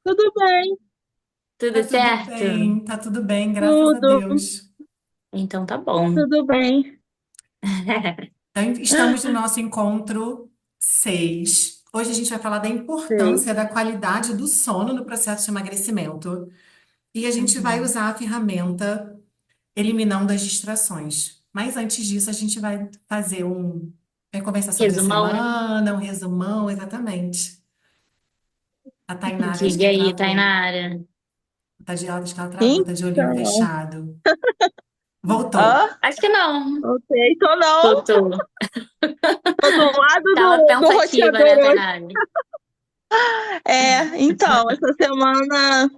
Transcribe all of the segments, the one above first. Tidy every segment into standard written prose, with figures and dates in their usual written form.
Tudo bem, Tudo certo? tá tudo bem, graças a Tudo, Deus. Então tá bom. tudo bem. Então, estamos no nosso encontro 6. Hoje a gente vai falar da Sei. importância da qualidade do sono no processo de emagrecimento. E a gente vai Uhum. usar a ferramenta eliminando as distrações. Mas antes disso, a gente vai fazer vai conversar sobre a Resumão, né? semana, um resumão, exatamente. A Tainara, acho que Diga ela aí, travou. Tainara. Ela acho que ela travou, tá de olhinho Então, fechado. Voltou. ah, Acho que não. Ok, tô não. Tô. Tô do lado Tava do pensativa, roteador né, hoje. Tainara? Então, essa semana,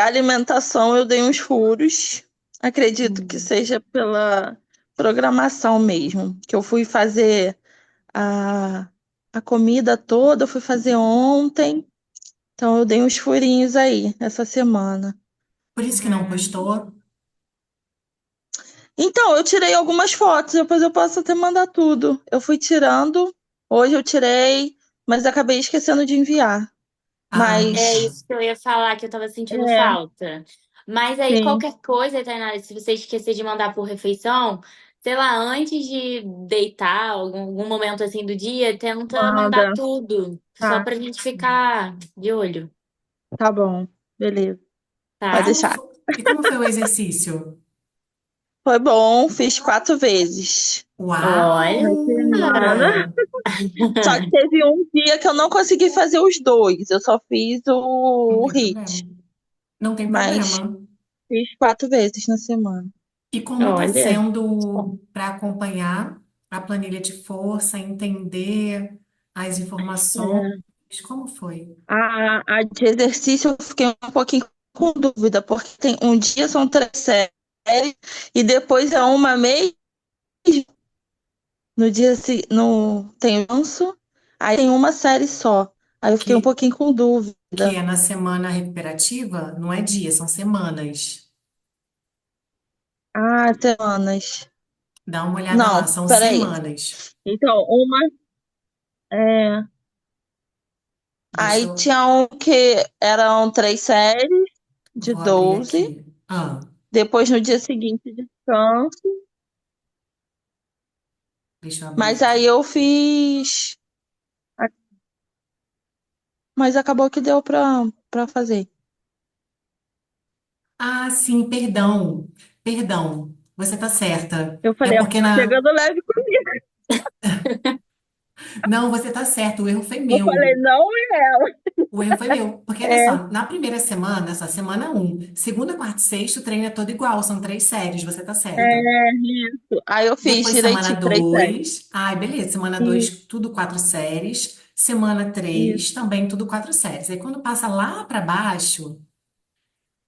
alimentação eu dei uns furos. Acredito que Hum. seja pela programação mesmo, que eu fui fazer a, a comida toda, eu fui fazer ontem. Então, eu dei uns furinhos aí essa semana. Por isso que não postou? Então, eu tirei algumas fotos, depois eu posso até mandar tudo. Eu fui tirando, hoje eu tirei, mas acabei esquecendo de enviar. Ah, é Mas, isso que eu ia falar, que eu tava sentindo é, falta. Mas aí, sim, qualquer coisa, Tainara, se você esquecer de mandar por refeição, sei lá, antes de deitar, algum momento assim do dia, tenta mandar manda. tudo, só Tá, pra gente ficar de olho, tá bom, beleza. Pode tá? deixar. E como foi o exercício? Foi bom, fiz 4 vezes Olha! na semana. Só que teve um dia que eu não consegui fazer os dois, eu só fiz Não o Hum. tem problema. hum. HIIT, mas Não tem mas problema. fiz 4 vezes na semana. E Como está Olha. sendo para acompanhar a planilha de força, entender as informações? É. Como foi? É. A de exercício eu fiquei um pouquinho com dúvida, porque tem um dia são 3 séries e depois é uma mesmo. No dia no tem lanço, aí tem uma série só. Aí eu fiquei um Que, pouquinho com que dúvida. é na semana recuperativa, não é dia, são semanas. Ah, semanas. Dá uma olhada lá, Não, são peraí. semanas. Então, é, Deixa aí eu. tinha um que eram 3 séries de Vou abrir 12. aqui. Ah, Depois no dia seguinte descanso. deixa eu abrir Mas aí aqui. eu fiz. Mas acabou que deu pra fazer. Ah, sim, perdão. Perdão. Você tá certa. Eu É falei, ela porque tá na. pegando leve comigo. Não, você tá certo, o erro foi Eu falei, meu. não é ela. O erro foi meu. Porque olha É, só, na primeira semana, essa semana um, segunda, quarta e sexta, o treino é todo igual, são 3 séries, você tá certa. isso. Aí eu fiz Depois, semana direitinho, 3 séries. 2, ai, beleza. Semana Isso, 2 tudo 4 séries. Semana isso. 3 também tudo 4 séries. Aí, quando passa lá para baixo,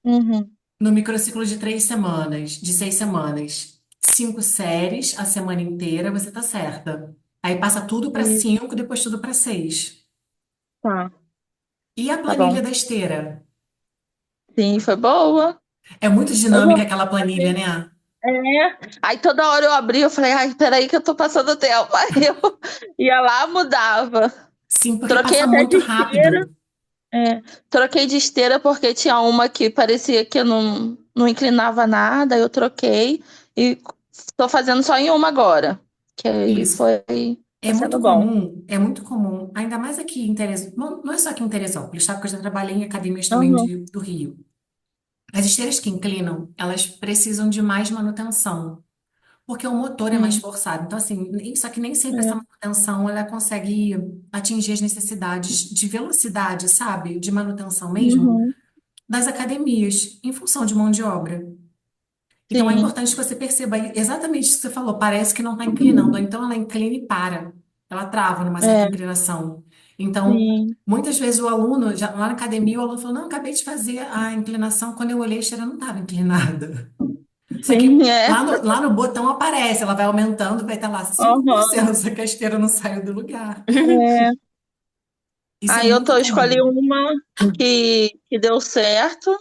Uhum, no microciclo de 3 semanas, de 6 semanas, 5 séries a semana inteira, você tá certa. Aí passa tudo para isso. 5, depois tudo para 6. Tá, E a tá planilha bom. da esteira? Sim, foi boa. É muito Eu dinâmica vou aquela planilha, fazer. né? Aí toda hora eu abria, eu falei, ai, peraí que eu tô passando tempo. Aí eu ia lá, mudava. Sim, porque Troquei passa até muito de esteira. rápido. É, troquei de esteira porque tinha uma que parecia que não inclinava nada, aí eu troquei e tô fazendo só em uma agora. Que aí Isso. tá sendo bom. É muito comum, ainda mais aqui em Teresópolis, não é só aqui em Teresópolis, tá? Porque eu já trabalhei em academias também Uhum, do Rio. As esteiras que inclinam, elas precisam de mais manutenção, porque o motor é mais sim, forçado. Então, assim, só que nem sempre essa é, manutenção, ela consegue atingir as necessidades de velocidade, sabe? De manutenção mesmo, uhum, das academias, em função de mão de obra. Então, é sim, importante que você perceba exatamente isso que você falou. Parece que não está inclinando, ou então ela inclina e para. Ela trava numa certa é, inclinação. Então, sim, muitas vezes o aluno, já, lá na academia, o aluno falou: Não, acabei de fazer a inclinação. Quando eu olhei, a esteira não estava inclinada. Só sim, que é, lá no botão aparece, ela vai aumentando, vai estar lá uhum, 5%, só que a esteira não saiu do lugar. é. Isso é Aí eu muito escolhi comum. uma que deu certo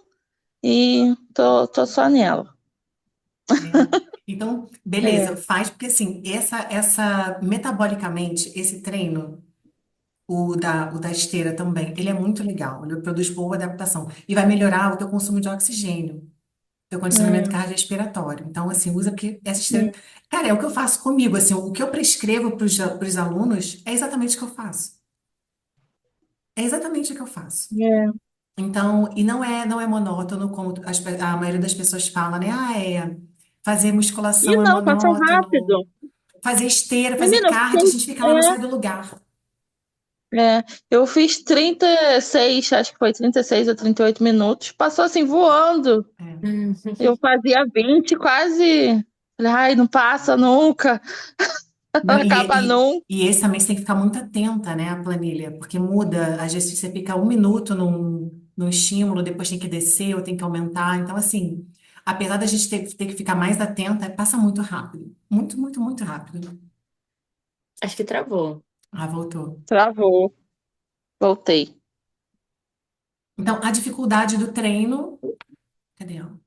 e tô só nela. Né? Então, É, beleza, faz porque assim, essa metabolicamente, esse treino. o da esteira também. Ele é muito legal, ele produz boa adaptação e vai melhorar o teu consumo de oxigênio, teu condicionamento Hum, cardiorrespiratório. Então, assim, usa porque essa esteira. hum. Cara, é o que eu faço comigo, assim, o que eu prescrevo para os alunos é exatamente o que eu faço. É exatamente o que eu faço. É. Então, e não é monótono, como a maioria das pessoas fala, né? Ah, fazer E musculação é não, passou monótono, rápido. fazer esteira, fazer Menina, cardio, a gente fica lá, não sai do lugar. eu fiz 36, acho que foi 36 ou 38 minutos. Passou assim, voando. É. Hum. Eu fazia 20 quase. Falei, ai, não passa nunca, Não, acaba e, e, nunca. e esse também você tem que ficar muito atenta, né, à planilha, porque muda, às vezes você fica 1 minuto num estímulo, depois tem que descer ou tem que aumentar. Então, assim, apesar da gente ter que ficar mais atenta, passa muito rápido. Muito, muito, muito rápido. Acho que travou. Ah, voltou. Travou, voltei. Então, a dificuldade do treino, cadê ela?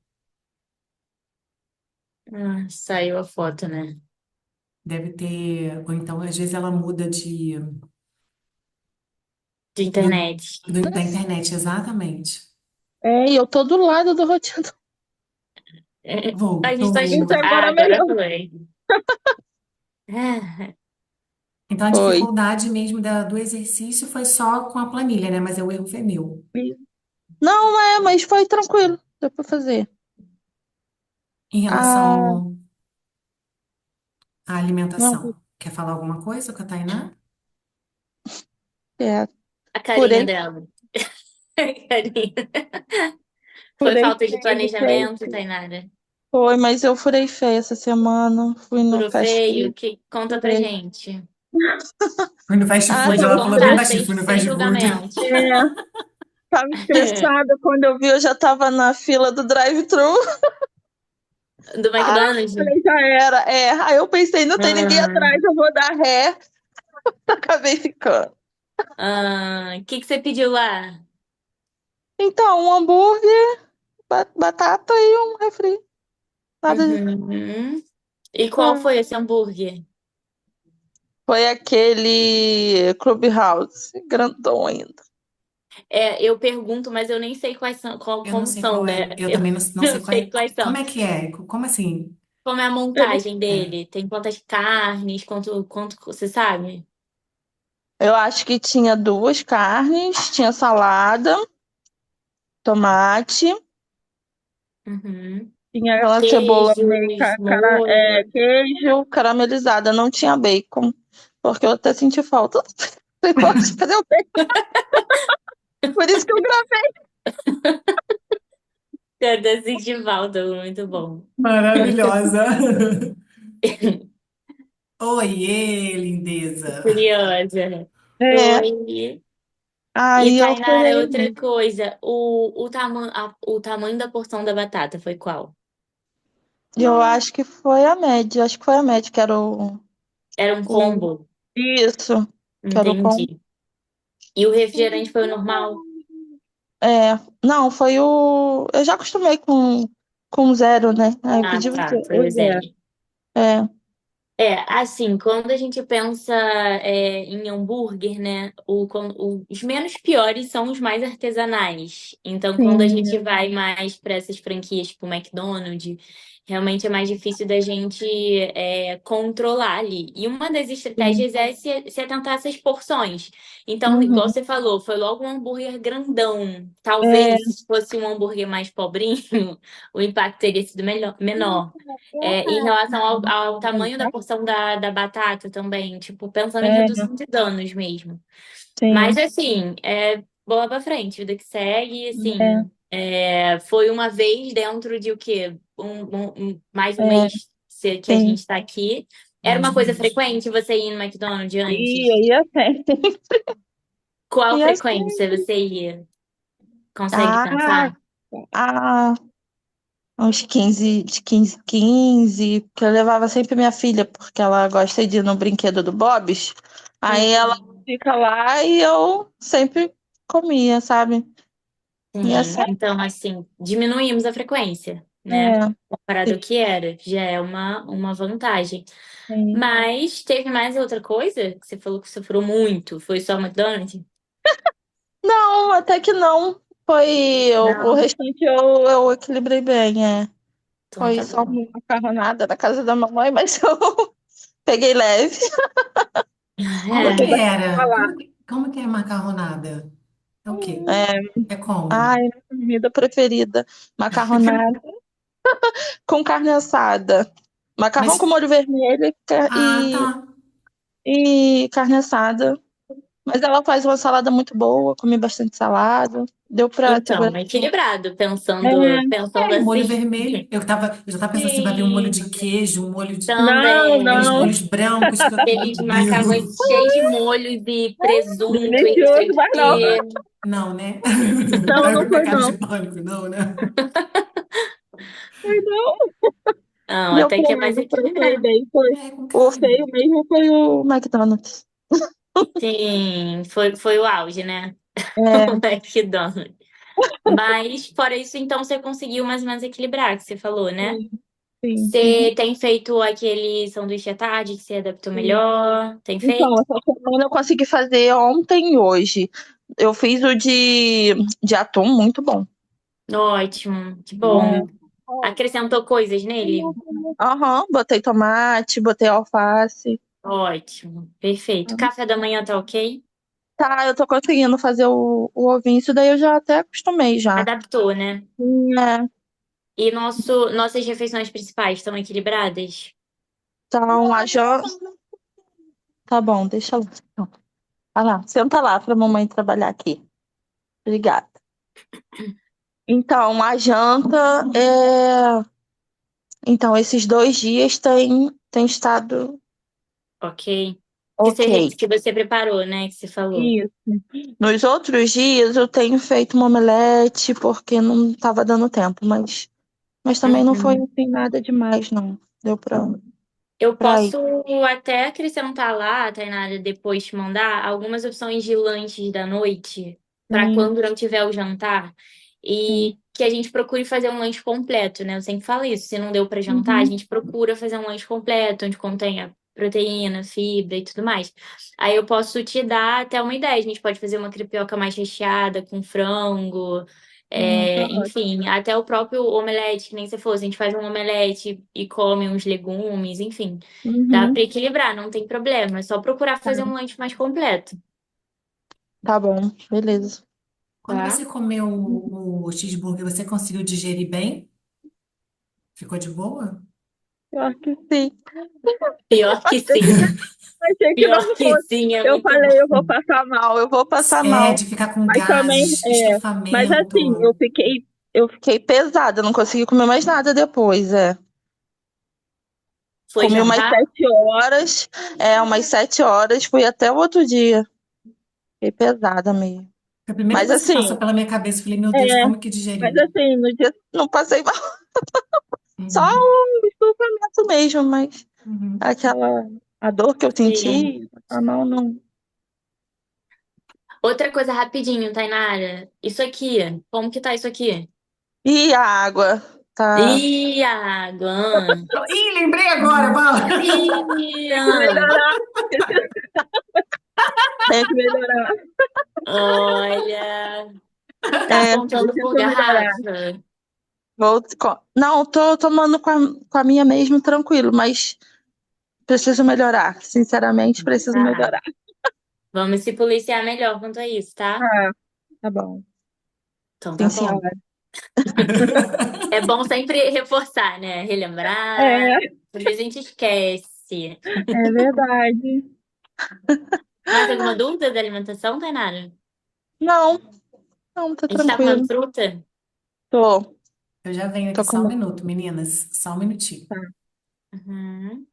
Ah, saiu a foto, né? Deve ter, ou então, às vezes ela muda De internet. da internet, exatamente. E eu tô do lado do roteador. A gente tá Voltou. Isso escutando. Ah, agora agora melhor. foi. Ah, Então, a Foi. dificuldade mesmo do exercício foi só com a planilha, né? Mas o erro foi meu. Não mas foi tranquilo. Deu pra fazer. Em Ah, relação à não, alimentação, quer falar alguma coisa com a Tainá? é, a carinha furei, dela. Carinha. Foi furei falta de feio, feio, planejamento, feio. Tainara? Foi, mas eu furei feio essa semana. Fui no Furou fast feio? food. Que conta pra Furei. gente. Fui no fast food, Pode Tava ela falou bem contar baixinho, sem, fui no sem fast food. julgamento. tava estressada. Quando eu vi, eu já tava na fila do drive-thru. Do Ah, McDonald's? falei, já era. Aí eu pensei, não tem ninguém Ah, atrás, eu vou dar ré. Acabei ficando. o que que você pediu lá? Então, um hambúrguer, batata e um refri. Nada de... Uhum. E qual Ah, foi esse hambúrguer? foi aquele Clubhouse, grandão ainda. É, eu pergunto, mas eu nem sei quais são, Eu não como sei são, qual né? é. Eu Eu também não sei não qual sei é. quais Como são. é que é? Como assim? Como é a Ele- montagem É. dele? Tem quantas carnes? Quanto você sabe? Eu acho que tinha duas carnes, tinha salada, tomate, Uhum. tinha aquela cebola meio Queijos, molho. queijo caramelizada, não tinha bacon, porque eu até senti falta. Cadê o bacon? Por isso que eu gravei. Desse de Valdo, muito bom. Maravilhosa. Oiê, lindeza. Curiosa. É, Oi. E aí eu Tainara, furei. outra coisa, o tamanho da porção da batata foi qual? Eu acho que foi a média, acho que foi a média, que era Era um o combo? isso, que era o com. Entendi. E o refrigerante foi o normal? Não, foi eu já acostumei com zero, né? Aí eu Ah, pedi tá, foi o o zero. zero. É. Assim, quando a gente pensa em hambúrguer, né, os menos piores são os mais artesanais. Então, quando a gente Sim. vai mais para essas franquias, tipo McDonald's, realmente é mais difícil da gente controlar ali. E uma das Sim. estratégias é se atentar a essas porções. Então, igual Uhum. você falou, foi logo um hambúrguer grandão. É. Talvez, se fosse um hambúrguer mais pobrinho, o impacto teria sido menor. Em relação ao tamanho da porção da batata também, tipo, pensando em É, redução de danos mesmo. Mas sim. assim, bola pra frente, vida que segue, É, assim, foi uma vez dentro de o quê? Mais um é, mês que a sim. gente tá aqui. Era Mais uma um coisa mês. frequente você ir no McDonald's Ia, antes? ia sempre. Qual Ia sempre. frequência você ia? Consegue Ah, pensar? ah, uns 15 de 15, porque eu levava sempre minha filha, porque ela gosta de ir no brinquedo do Bob's. Aí ela Hum, fica lá e eu sempre comia, sabe? Ia sim, sempre. então assim, diminuímos a frequência. né? É, Comparado ao que era. Já é uma vantagem. sim. Mas teve mais outra coisa que você falou que sofreu muito? Foi só o McDonald's? Não, até que não. Foi o Não. restante eu equilibrei bem, é. Então Foi tá só bom. uma macarronada na casa da mamãe, mas eu peguei leve. Como que Botei É. pra era? falar. Como que é macarronada? É o quê? É, É como? ai, minha comida preferida. Macarronada com carne assada. Macarrão com Mas, molho vermelho ah, tá. e carne assada. Mas ela faz uma salada muito boa, comi bastante salada. Deu pra segurar. Então, equilibrado, pensando, É, pensando E molho assim. vermelho. Eu já tava pensando assim, vai vir um molho Sim, de queijo, um molho de... não, Aqueles também. não. molhos brancos que eu... Meu Aqueles macarrões Deus. cheios de molhos e presunto e não sei Delicioso, o mas não. quê. Não, né? Não, Vai não com minha foi cara de não. pânico, não, né? Foi não. Não, Deu até pra, que é mais deu pra sair equilibrado. bem. Foi. É, com O carne. feio mesmo foi o McDonald's. Sim, foi o auge, né? É, O McDonald's. Mas, fora isso, então, você conseguiu mais ou menos equilibrar, que você falou, né? sim, sim, Você tem feito aquele sanduíche à tarde que você adaptou sim. melhor? Tem Então, feito? essa semana eu consegui fazer ontem e hoje. Eu fiz o de atum, muito bom. Ótimo, que É. bom. Acrescentou coisas nele? Aham, botei tomate, botei alface. Ótimo, perfeito. Café da manhã tá ok? Tá, eu tô conseguindo fazer o ovinho. Isso daí eu já até acostumei já. Adaptou, né? É, E nossas refeições principais estão equilibradas? então, a janta. Tá bom, deixa lá. Então, vai lá, senta lá pra mamãe trabalhar aqui. Obrigada. Então, a janta é. Então, esses 2 dias tem estado Ok. ok. Que você preparou, né? Que você falou. Isso. Nos outros dias eu tenho feito uma omelete porque não estava dando tempo, mas também não foi Uhum. assim, nada demais, não. Deu Eu pra ir. posso até acrescentar lá, Tainara, depois te mandar algumas opções de lanches da noite para Sim, quando não tiver o jantar sim. e que a gente procure fazer um lanche completo, né? Eu sempre falo isso, se não deu para jantar, a Uhum, gente procura fazer um lanche completo, onde contenha proteína, fibra e tudo mais. Aí eu posso te dar até uma ideia. A gente pode fazer uma crepioca mais recheada com frango. tá Enfim, ótimo. até o próprio omelete, que nem você falou, a gente faz um omelete e come uns legumes, enfim. Dá Uhum, para equilibrar, não tem problema. É só procurar fazer um lanche mais completo, tá bom, beleza. Quando tá? você comeu o cheeseburger, você conseguiu digerir bem? Ficou de boa? Eu acho que sim. Pior que sim. Achei que Pior não que fosse. sim, é Eu muito falei, eu bom. vou passar mal, eu vou passar É, mal. de ficar com Mas também, gases, é. Mas assim, estufamento. eu fiquei pesada, não consegui comer mais nada depois, é. Foi Comi umas jantar? 7 horas, umas 7 horas, fui até o outro dia. Fiquei pesada meio. A primeira Mas coisa que assim, passou pela minha cabeça, eu falei, meu Deus, é, como que mas digeriu? assim, no dia não passei mal, só Uhum, um estufamento mesmo, mas uhum. aquela a dor que eu Sim. senti, a mão não. Outra coisa rapidinho, Tainara. Isso aqui, como que tá isso aqui? E a água, tá. Ih, a água. Ih, lembrei agora, Bala! Ih, Tem que melhorar, tem que melhorar. olha, tá É, contando por preciso melhorar. garrafa. Não, tô tomando com a minha mesmo tranquilo, mas preciso melhorar. Sinceramente, preciso Tá. melhorar. Vamos se policiar melhor quanto a isso, tá? Ah, tá bom. Então Sim, tá bom. senhora. É bom sempre reforçar, né? Relembrar. É, Às vezes a gente esquece. é verdade. Mais alguma dúvida da alimentação, Tainara? Não, não, tá A gente tá comendo tranquilo. fruta? Tô, Eu já venho aqui tô só um comendo. minuto, meninas. Só um minutinho. Tá. Uhum.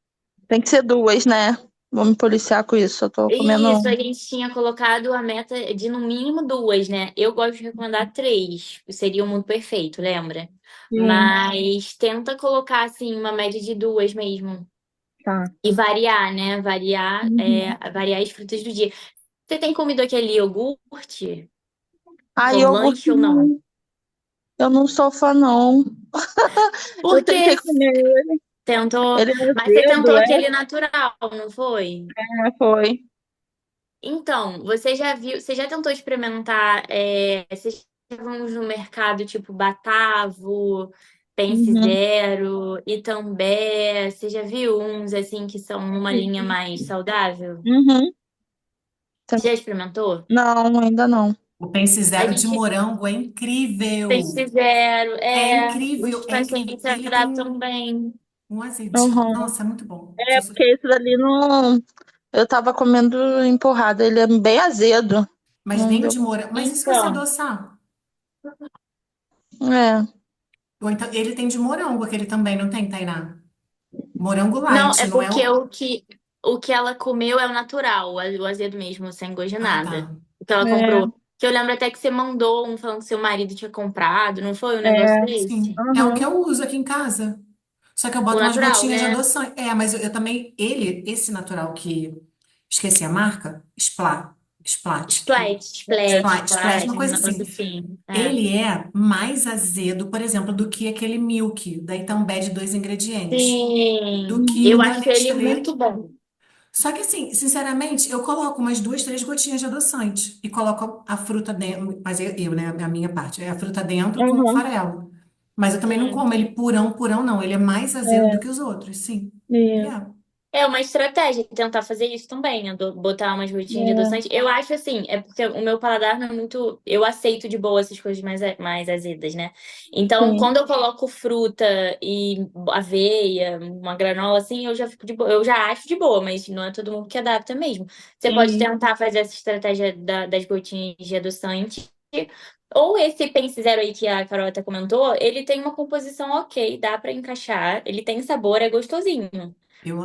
Tem que ser 2, né? Vou me policiar com isso. Eu tô comendo Isso, a um. gente tinha colocado a meta de no mínimo duas, né? Eu gosto de recomendar três, seria o mundo perfeito, lembra? Sim, Mas tenta colocar, assim, uma média de duas mesmo. tá. E variar, né? Uhum. Variar as frutas do dia. Você tem comido aquele iogurte Ah, como iogurte lanche ou não? não. Eu não sou fã, não. Eu Porque tentei comer ele. tentou. Ele é Mas você tentou azedo, aquele natural, não foi? Foi. Então, você já tentou experimentar, vocês vão no mercado tipo Batavo, Pense Uhum. Zero, Itambé, você já viu uns assim que são numa linha mais saudável? Uhum. Você já experimentou? Não, ainda não. O Pense A Zero de gente morango é Pense incrível. Zero, É os incrível, é incrível. pacientes se Ele tem adaptam bem. um azedinho. Uhum. Nossa, é muito bom. É, porque esse dali não. Eu tava comendo empurrada. Ele é bem azedo. Mas Não nem o deu. de morango. Mas e se você Então, adoçar? É, Ou então, ele tem de morango, aquele também, não tem, Tainá? Morango não, light, é não é porque o. o que ela comeu é o natural, o azedo mesmo, sem gosto de Ah, tá. nada. O que ela é, comprou. Que eu lembro até que você mandou um falando que seu marido tinha comprado, não foi um negócio é. desse? Sim. É o que Uhum. eu uso aqui em casa. Só que eu O boto umas natural, gotinhas de né? adoçante. É, mas eu também. Esse natural que. Esqueci a marca? Splat. Splash, uma Splash, um coisa negócio assim. assim. É. Ele é mais azedo, por exemplo, do que aquele Milk, da Itambé de dois ingredientes. Do Sim, que eu o da acho ele Nestlé. muito bom. Só que assim, sinceramente, eu coloco umas duas, três gotinhas de adoçante e coloco a fruta dentro, mas né, a minha parte, é a fruta dentro com o Uhum. farelo. Mas eu também não Sim. como ele purão, purão não, ele é mais azedo do É, que os outros, sim. Ele isso. é. É uma estratégia tentar fazer isso também, né? Botar umas gotinhas de É, adoçante. Eu acho assim, é porque o meu paladar não é muito. Eu aceito de boa essas coisas mais azedas, né? Então, sim. quando eu coloco fruta e aveia, uma granola assim, eu já fico de boa. Eu já acho de boa, mas não é todo mundo que adapta mesmo. Você pode Sim. tentar fazer essa estratégia das gotinhas de adoçante. Ou esse Pense Zero aí que a Carol até comentou, ele tem uma composição ok, dá pra encaixar. Ele tem sabor, é gostosinho.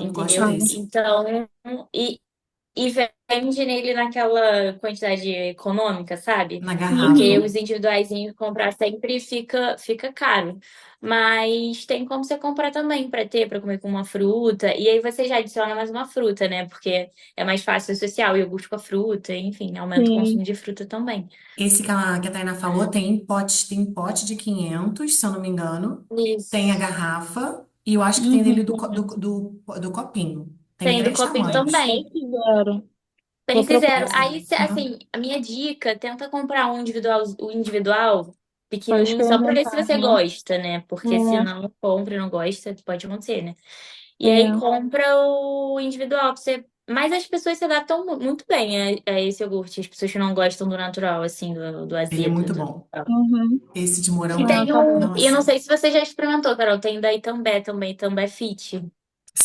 Eu gosto Entendeu? desse. Então, e, e vende nele naquela quantidade econômica, sabe? Na Porque garrafa. Uhum. os individuaizinhos comprar sempre fica caro. Mas tem como você comprar também para ter, para comer com uma fruta. E aí você já adiciona mais uma fruta, né? Porque é mais fácil associar o iogurte com a fruta, enfim, aumenta o Sim. consumo de fruta também. Esse que a Tainá falou tem pote de 500, se eu não me engano. Tem a Isso. garrafa e eu acho que tem dele Uhum. do copinho. Tem Tem do três copinho tamanhos. também. Sempre fizeram. Vou Pense zero. procurar. Aí, Uhum. assim, a minha dica, tenta comprar o individual Para pequenininho, só pra ver se experimentar, você né? gosta, né? Porque se não compra e não gosta, pode acontecer, né? É, E aí é. compra o individual pra você. Mas as pessoas se adaptam muito bem a esse iogurte, as pessoas que não gostam do natural, assim, do Ele é azedo, muito do bom. natural. Uhum. Esse de E morango, Ah, tem tá bom. e eu não nossa. sei se você já experimentou, Carol, tem da Itambé também, Itambé Fit,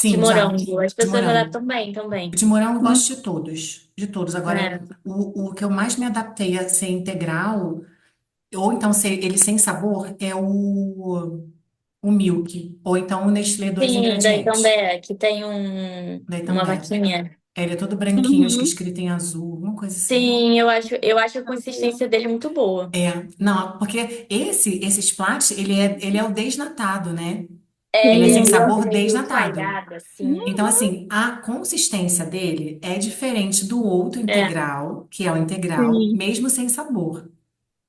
de Sim, já. morango. As De pessoas se morango. adaptam bem também. De morango eu Uhum. gosto de todos. De todos. Agora, É. o que eu mais me adaptei a ser integral, ou então ser ele sem sabor, é o Milk. Ou então o Nestlé dois Sim, da ingredientes. Itambé, que tem Daí uma também. vaquinha. Ele é todo branquinho, acho que Uhum. escrito em azul, uma coisa assim. Sim, eu acho a consistência dele muito boa. É, não, porque esse Splat, ele é o desnatado, né? É, Ele é ele sem é Sim. sabor meio desnatado. salgado, assim. Então, assim, a consistência dele é diferente do outro É, integral, que é o integral, Sim. mesmo sem sabor.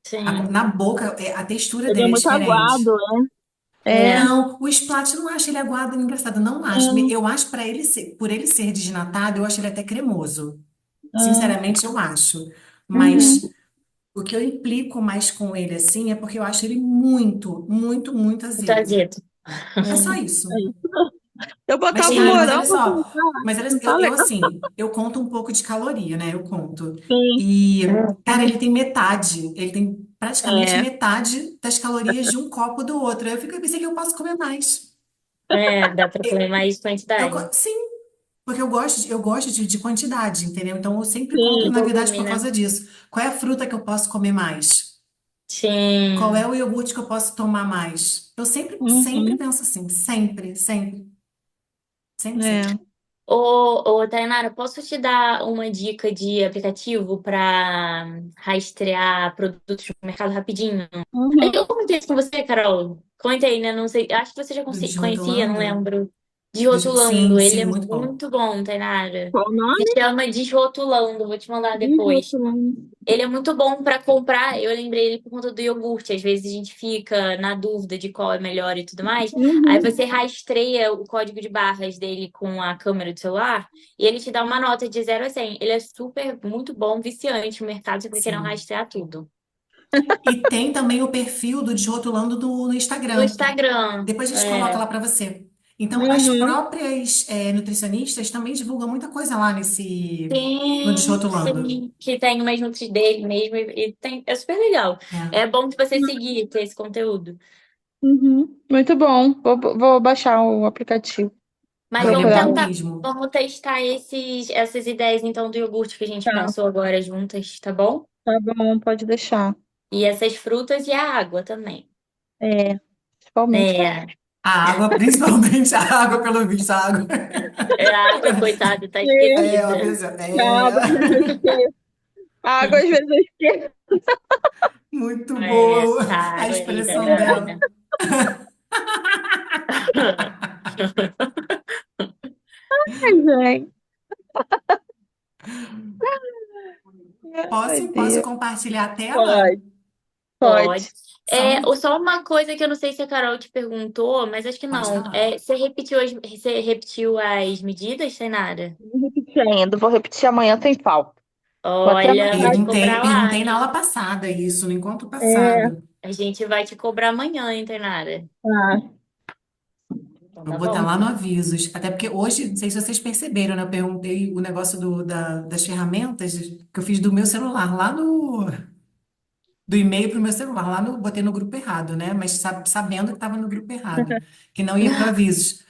sim. Na boca, a textura Ele é dele é muito aguado, diferente. é. É. Não, o Splat eu não acho ele aguado, engraçado, não acho. É. Eu acho para ele ser, por ele ser desnatado, eu acho ele até cremoso. É. Sinceramente, eu acho. Uhum. Mas o que eu implico mais com ele, assim, é porque eu acho ele muito, muito, muito Muito azedo. azedo. É só É isso. isso. Eu Mas, botava cara, mas olha morango só. assim, ah, Mas olha, não tá legal. assim, eu conto um pouco de caloria, né? Eu conto. Sim. E, cara, ele tem metade. Ele tem praticamente É. metade das calorias de um copo do outro. Eu pensei que eu posso comer mais. É, dá pra comer mais quantidade. Sim, porque eu gosto de quantidade, entendeu? Então eu sempre compro, De Sim. na verdade, volume, por né? causa disso. Qual é a fruta que eu posso comer mais? Qual é Sim. o iogurte que eu posso tomar mais? Eu sempre, sempre Uhum. penso assim, sempre, sempre, sempre, sempre. É. Tainara, posso te dar uma dica de aplicativo para rastrear produtos no mercado rapidinho? Uhum. Eu comentei isso com você, Carol. Comentei, né? Não sei. Acho que você já Do conhecia, não desrotulando? lembro. Desrotulando, Sim, ele é sim, muito bom. muito bom, Tainara. Qual o Se nome? chama Desrotulando, vou te mandar depois. Desrotulando. Ele é muito bom para comprar. Eu lembrei ele por conta do iogurte. Às vezes a gente fica na dúvida de qual é melhor e tudo mais. Aí Uhum. você rastreia o código de barras dele com a câmera do celular e ele te dá uma nota de 0 a 100. Ele é super, muito bom, viciante no mercado. Você fica querendo Sim. rastrear tudo. E tem também o perfil do Desrotulando no No Instagram. Instagram, Depois a gente coloca é. lá para você. Então, as Uhum. próprias nutricionistas também divulgam muita coisa lá no Sim, Desrotulando. sim, que tem umas nutrição dele mesmo e tem, é super legal. É. É bom de você seguir, ter esse conteúdo. Uhum. Muito bom. Vou baixar o aplicativo. Mas Não, ele é vamos Procurar bom lá. tentar, mesmo. vamos testar essas ideias então do iogurte que a gente Tá, pensou agora juntas, tá bom? tá bom, pode deixar. E essas frutas e a água também. É, principalmente. É, A água, principalmente a água, pelo visto, a água. a água, coitada, tá É, uma esquecida. pessoa. A É. água às vezes eu esqueço. A água às vezes eu esqueço. Muito É, boa essa a água aí, expressão dela. danada. Ai, gente. Ai, Posso Deus. compartilhar a tela? Pode, Pode. pode. Só um. Só uma coisa que eu não sei se a Carol te perguntou, mas acho que Pode não. falar. Você repetiu as medidas, Senara? Vou repetir ainda, vou repetir amanhã sem falta. Vou até Olha, vou anotar te aqui. cobrar lá, Perguntei na aula hein? passada isso, no encontro É, passado. A gente vai te cobrar amanhã, hein, Tainara? tá. Então Vou tá botar bom. lá no avisos. Até porque hoje, não sei se vocês perceberam, né? Eu perguntei o negócio das ferramentas que eu fiz do meu celular, do e-mail para o meu celular. Botei no grupo errado, né? Mas sabendo que estava no grupo errado, que não ia para avisos.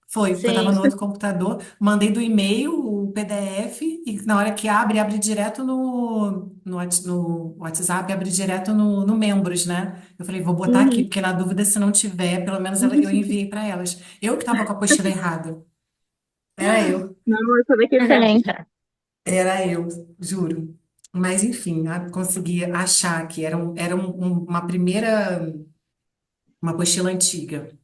Foi, porque eu estava Sim. no outro computador, mandei do e-mail o PDF e na hora que abre direto no WhatsApp, abre direto no Membros, né? Eu falei, vou botar aqui, Uhum. porque na dúvida, se não tiver, pelo menos eu enviei para elas. Eu que estava com a apostila errada. Era eu, Não, essa daqui tem. era eu, juro. Mas enfim, consegui achar que uma apostila antiga.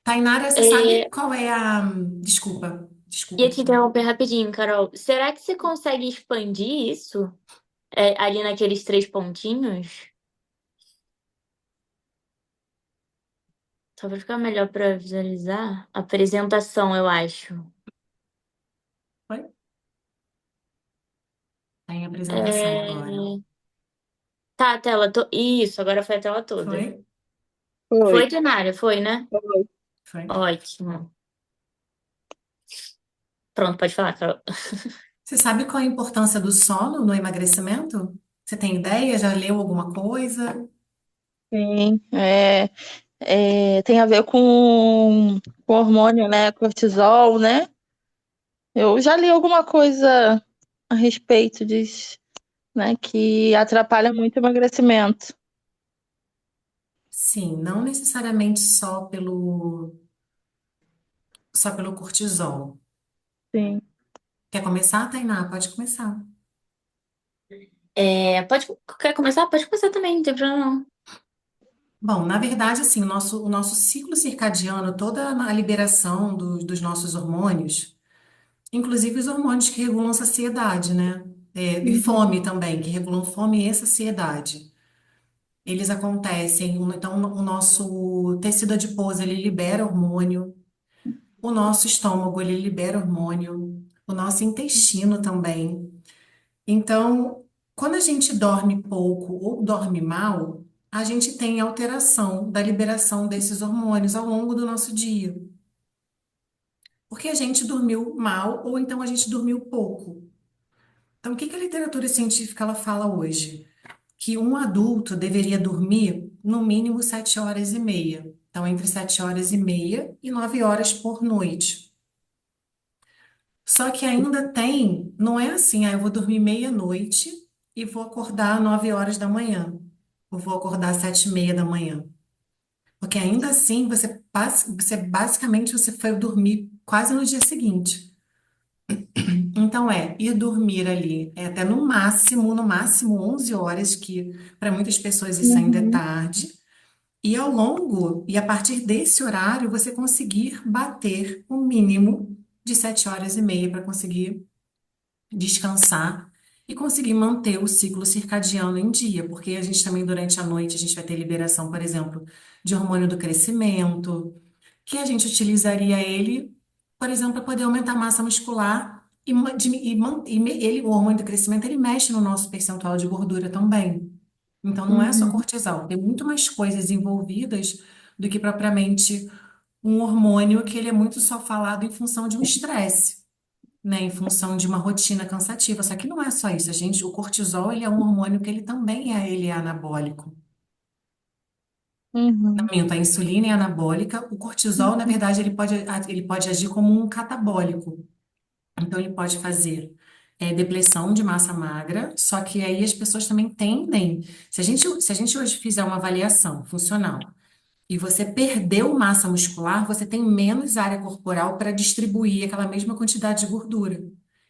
Tainara, você sabe É, qual é a. Desculpa, ia desculpa. te interromper rapidinho, Carol. Será que você consegue expandir isso ali naqueles três pontinhos? Só pra ficar melhor para visualizar. Apresentação, eu acho. Foi? Tá em apresentação agora. É, tá, a tela. Isso, agora foi a tela toda. Foi? Foi. Foi, Tainara? Foi, né? Foi. Foi. Ótimo. Pronto, pode falar, Carol. Você sabe qual a importância do sono no emagrecimento? Você tem ideia? Já leu alguma coisa? Sim. Tem a ver com hormônio, né? Cortisol, né? Eu já li alguma coisa a respeito disso, né? Que atrapalha muito o emagrecimento. Sim, não necessariamente só pelo cortisol. Sim. Quer começar, Tainá? Pode começar. Quer começar? Pode começar também, não tem problema não. Bom, na verdade, assim, o nosso ciclo circadiano, toda a liberação dos nossos hormônios, inclusive os hormônios que regulam a saciedade, né? E Uhum. fome também, que regulam fome e saciedade. Eles acontecem, então o nosso tecido adiposo, ele libera hormônio, o nosso estômago, ele libera hormônio, o nosso intestino também. Então, quando a gente dorme pouco ou dorme mal, a gente tem alteração da liberação desses hormônios ao longo do nosso dia. Porque a gente dormiu mal ou então a gente dormiu pouco. Então, o que que a literatura científica ela fala hoje? Que um adulto deveria dormir no mínimo 7 horas e meia. Então, entre 7 horas e meia e 9 horas por noite. Só que ainda não é assim, eu vou dormir meia-noite e vou acordar 9 horas da manhã. Ou vou acordar 7h30 da manhã. Porque ainda assim, basicamente você foi dormir quase no dia seguinte. Então, ir dormir ali, até no máximo 11 horas, que para muitas pessoas isso ainda é Uhum. tarde. e a partir desse horário, você conseguir bater o mínimo de 7 horas e meia para conseguir descansar e conseguir manter o ciclo circadiano em dia, porque a gente também, durante a noite, a gente vai ter liberação, por exemplo, de hormônio do crescimento, que a gente utilizaria ele, por exemplo, para poder aumentar a massa muscular o hormônio do crescimento, ele mexe no nosso percentual de gordura também. Então, não é só Uhum. cortisol, tem muito mais coisas envolvidas do que propriamente um hormônio que ele é muito só falado em função de um estresse, né, em função de uma rotina cansativa. Só que não é só isso, o cortisol, ele é um hormônio que ele é anabólico. Uhum. Minto, a insulina é anabólica, o cortisol, na verdade, ele pode agir como um catabólico. Então, ele pode fazer depressão de massa magra, só que aí as pessoas também tendem, se a gente hoje fizer uma avaliação funcional, e você perdeu massa muscular, você tem menos área corporal para distribuir aquela mesma quantidade de gordura.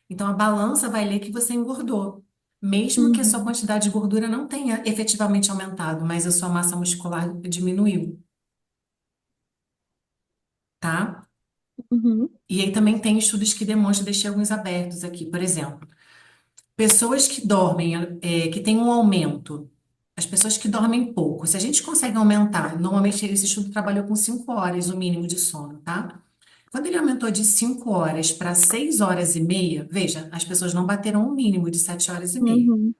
Então, a balança vai ler que você engordou, mesmo que a sua Uhum. quantidade de gordura não tenha efetivamente aumentado, mas a sua massa muscular diminuiu, tá? Uhum. E aí também tem estudos que demonstram, deixei alguns abertos aqui, por exemplo, pessoas que dormem, que têm um aumento, as pessoas que dormem pouco, se a gente consegue aumentar, normalmente esse estudo trabalhou com 5 horas o mínimo de sono, tá? Quando ele aumentou de 5 horas para 6 horas e meia, veja, as pessoas não bateram o mínimo de 7 horas e meia. Uhum.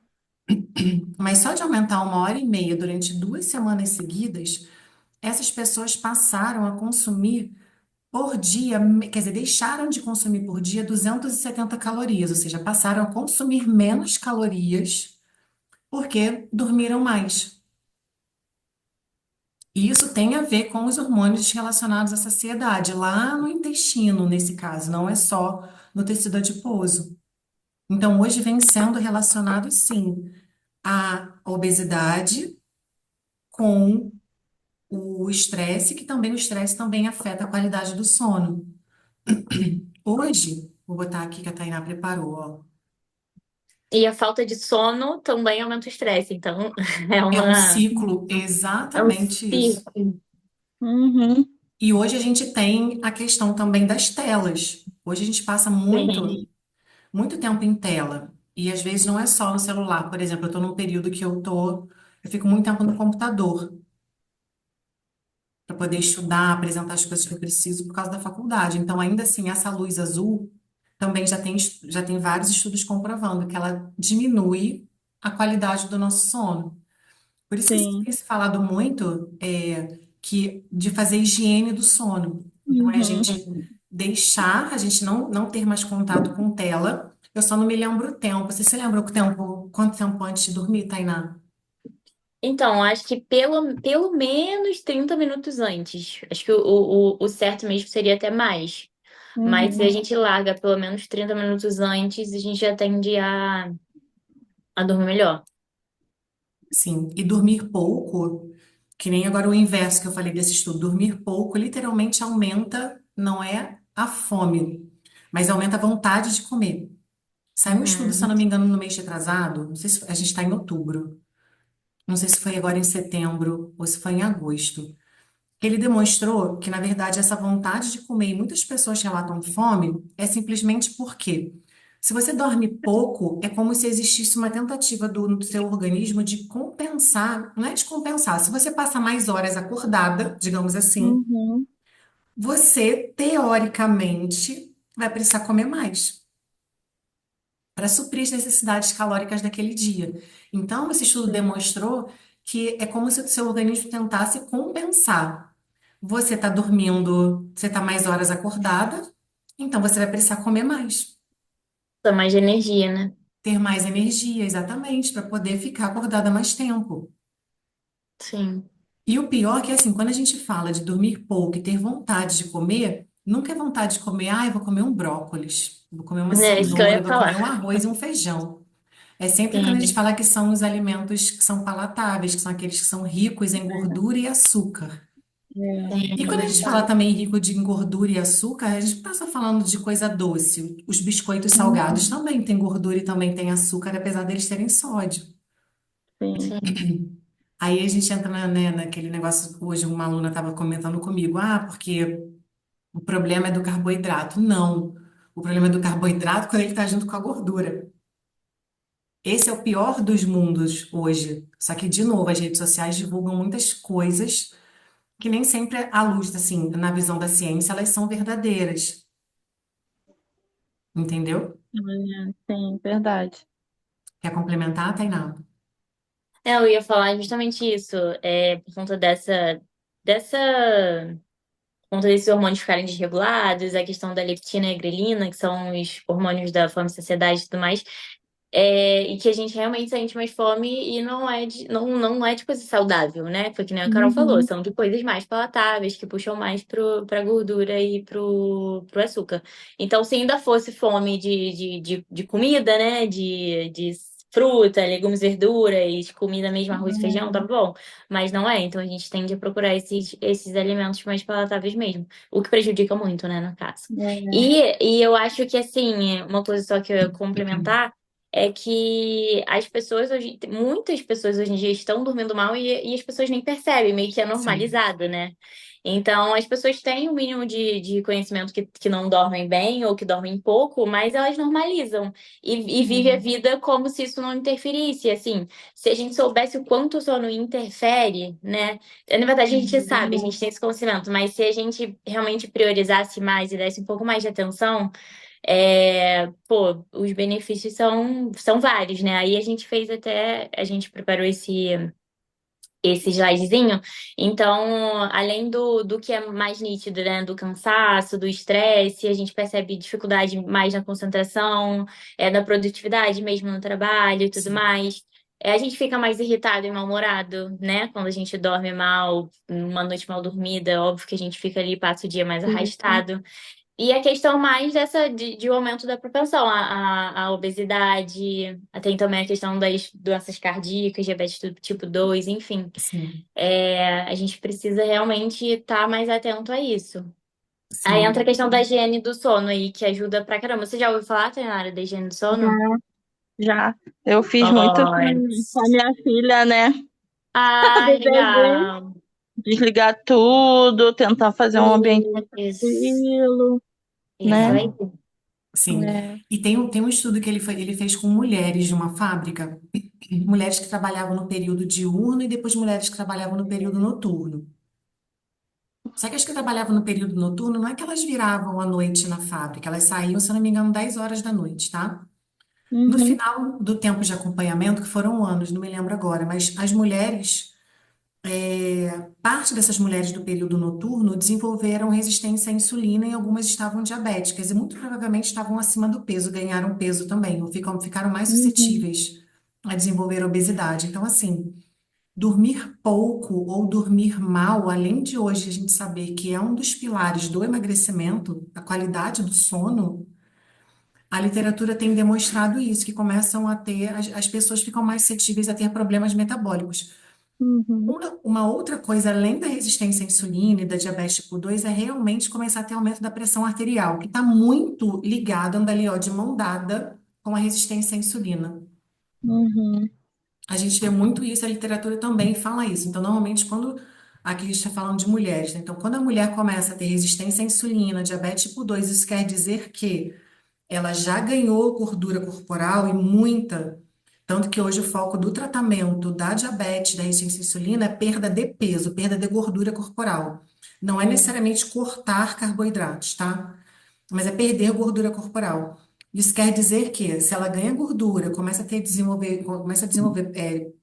Mas só de aumentar 1 hora e meia durante 2 semanas seguidas, essas pessoas passaram a consumir por dia, quer dizer, deixaram de consumir por dia 270 calorias, ou seja, passaram a consumir menos calorias porque dormiram mais. E isso tem a ver com os hormônios relacionados à saciedade, lá no intestino, nesse caso, não é só no tecido adiposo. Então, hoje vem sendo relacionado, sim, a obesidade com o estresse, que também o estresse também afeta a qualidade do sono. Hoje, vou botar aqui que a Tainá preparou, ó. E a falta de sono também aumenta o estresse. Então, é É um uma, ciclo é um exatamente isso. ciclo. Uhum. E hoje a gente tem a questão também das telas. Hoje a gente passa muito, Sim. muito tempo em tela. E às vezes não é só no celular. Por exemplo, eu estou num período que eu fico muito tempo no computador para poder estudar, apresentar as coisas que eu preciso por causa da faculdade. Então, ainda assim, essa luz azul também já tem vários estudos comprovando que ela diminui a qualidade do nosso sono. Por isso que Sim. tem se falado muito de fazer higiene do sono. Então, é a Uhum. gente deixar, a gente não ter mais contato com tela. Eu só não me lembro o tempo. Você se lembra quanto tempo antes de dormir, Tainá? Então, acho que pelo menos 30 minutos antes. Acho que o certo mesmo seria até mais. Mas se a Uhum. gente larga pelo menos 30 minutos antes, a gente já tende a dormir melhor. Sim, e dormir pouco, que nem agora o inverso que eu falei desse estudo, dormir pouco literalmente aumenta, não é a fome, mas aumenta a vontade de comer. Saiu um estudo, se eu Uhum. não me engano, no mês retrasado, não sei se a gente está em outubro, não sei se foi agora em setembro ou se foi em agosto, que ele demonstrou que, na verdade, essa vontade de comer, e muitas pessoas relatam fome, é simplesmente porque, se você dorme pouco, é como se existisse uma tentativa do seu organismo de compensar, não é de compensar, se você passa mais horas acordada, digamos assim, Uhum. você, teoricamente, vai precisar comer mais para suprir as necessidades calóricas daquele dia. Então, esse estudo Sim. demonstrou que é como se o seu organismo tentasse compensar. Você está dormindo, você está mais horas acordada, então você vai precisar comer mais, Dá mais de energia, né? ter mais energia, exatamente, para poder ficar acordada mais tempo. Sim. E o pior é que, assim, quando a gente fala de dormir pouco e ter vontade de comer, nunca é vontade de comer, eu vou comer um brócolis, vou comer uma É isso que eu cenoura, ia vou comer um falar. arroz e um feijão. É sempre quando a gente Sim. fala que são os alimentos que são palatáveis, que são aqueles que são ricos em gordura e açúcar. É. E Sim, quando a gente fala também rico de gordura e açúcar, a gente passa falando de coisa doce. Os biscoitos salgados Uhum. também têm gordura e também têm açúcar, apesar deles terem sódio. Sim. sim. Aí a gente entra né, naquele negócio, hoje uma aluna estava comentando comigo, porque o problema é do carboidrato. Não, o problema é do carboidrato quando ele está junto com a gordura. Esse é o pior dos mundos hoje. Só que, de novo, as redes sociais divulgam muitas coisas que nem sempre, à luz, assim, na visão da ciência, elas são verdadeiras. Entendeu? Sim, verdade. Quer complementar, Tainá? Eu ia falar justamente isso, por conta dessa, por conta desses hormônios ficarem desregulados, a questão da leptina e a grelina, que são os hormônios da fome, saciedade e tudo mais. E que a gente realmente sente mais fome e não é de coisa saudável, né? Foi que nem a Carol falou, Uhum, são de coisas mais palatáveis, que puxam mais pra gordura e pro açúcar. Então, se ainda fosse fome de comida, né? De fruta, legumes, verduras, comida mesmo, arroz e feijão, tá bom. Mas não é, então a gente tende a procurar esses alimentos mais palatáveis mesmo. O que prejudica muito, né, no caso. é, E eu acho que, assim, uma coisa só que eu ia complementar é que muitas pessoas hoje em dia estão dormindo mal e as pessoas nem percebem, meio que é Sim. normalizado, né? Então, as pessoas têm o mínimo de conhecimento que não dormem bem ou que dormem pouco, mas elas normalizam e vivem a Uhum. vida como se isso não interferisse. Assim, se a gente soubesse o quanto o sono interfere, né? Na verdade, a gente sabe, a gente tem esse conhecimento, mas se a gente realmente priorizasse mais e desse um pouco mais de atenção, os benefícios são vários, né? Aí a gente preparou esse slidezinho. Então, além do que é mais nítido, né? Do cansaço, do estresse, a gente percebe dificuldade mais na concentração, na produtividade mesmo no trabalho e tudo Sim. mais. A gente fica mais irritado e mal-humorado, né? Quando a gente dorme mal, uma noite mal dormida, óbvio que a gente fica ali, passa o dia mais isso. arrastado. E a questão mais de aumento da propensão à obesidade, tem também a questão das doenças cardíacas, diabetes do tipo 2, enfim. Sim. A gente precisa realmente estar mais atento a isso. Aí entra a Sim. questão da higiene do sono aí, que ajuda pra caramba. Você já ouviu falar, Tainara, da higiene do sono? Já, já. Eu fiz muito Olha. com a minha filha, né? Ah, Bebezinho, legal. desligar tudo, tentar fazer um ambiente mais Isso, tranquilo, isso né? aí. Sim. É. E tem um estudo que ele fez com mulheres de uma fábrica, mulheres que trabalhavam no período diurno e depois mulheres que trabalhavam no período noturno. Só que as que trabalhavam no período noturno, não é que elas viravam à noite na fábrica, elas saíam, se eu não me engano, 10 horas da noite, tá? No Uhum, final do tempo de acompanhamento, que foram anos, não me lembro agora, mas as mulheres, parte dessas mulheres do período noturno desenvolveram resistência à insulina e algumas estavam diabéticas e muito provavelmente estavam acima do peso, ganharam peso também, ou ficaram mais uhum, suscetíveis a desenvolver obesidade. Então, assim, dormir pouco ou dormir mal, além de hoje a gente saber que é um dos pilares do emagrecimento, a qualidade do sono, a literatura tem demonstrado isso, que começam a ter, as pessoas ficam mais suscetíveis a ter problemas metabólicos. uhum, Uma outra coisa, além da resistência à insulina e da diabetes tipo 2, é realmente começar a ter aumento da pressão arterial, que está muito ligado, anda ali, ó, de mão dada com a resistência à insulina. uhum, A gente vê muito isso, a literatura também fala isso. Então, normalmente, quando aqui a gente está falando de mulheres, né? Então, quando a mulher começa a ter resistência à insulina, diabetes tipo 2, isso quer dizer que ela já ganhou gordura corporal e muita. Tanto que hoje o foco do tratamento da diabetes, da resistência à insulina, é perda de peso, perda de gordura corporal. Não é necessariamente cortar carboidratos, tá? Mas é perder gordura corporal. Isso quer dizer que se ela ganha gordura, começa a desenvolver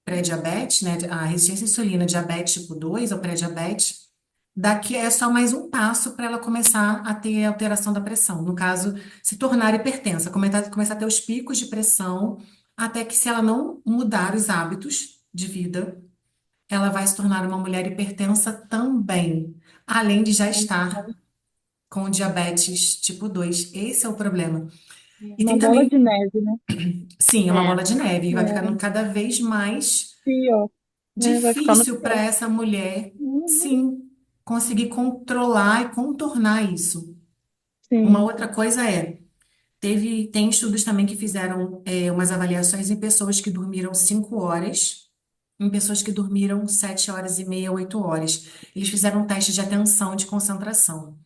pré-diabetes, né, a resistência à insulina, diabetes tipo 2 ou pré-diabetes, daqui é só mais um passo para ela começar a ter alteração da pressão. No caso, se tornar hipertensa, começar a ter os picos de pressão, até que se ela não mudar os hábitos de vida, ela vai se tornar uma mulher hipertensa também, além de já estar com diabetes tipo 2. Esse é o problema. E uma tem bola de também, neve, né? sim, é uma É. bola de neve, e vai É, ficando cada vez mais pior, né? Vai ficando difícil para pior. essa mulher, Uhum, sim, conseguir controlar e contornar isso. Uma sim. outra coisa tem estudos também que fizeram umas avaliações em pessoas que dormiram 5 horas em pessoas que dormiram 7 horas e meia, 8 horas. Eles fizeram um teste de atenção e de concentração.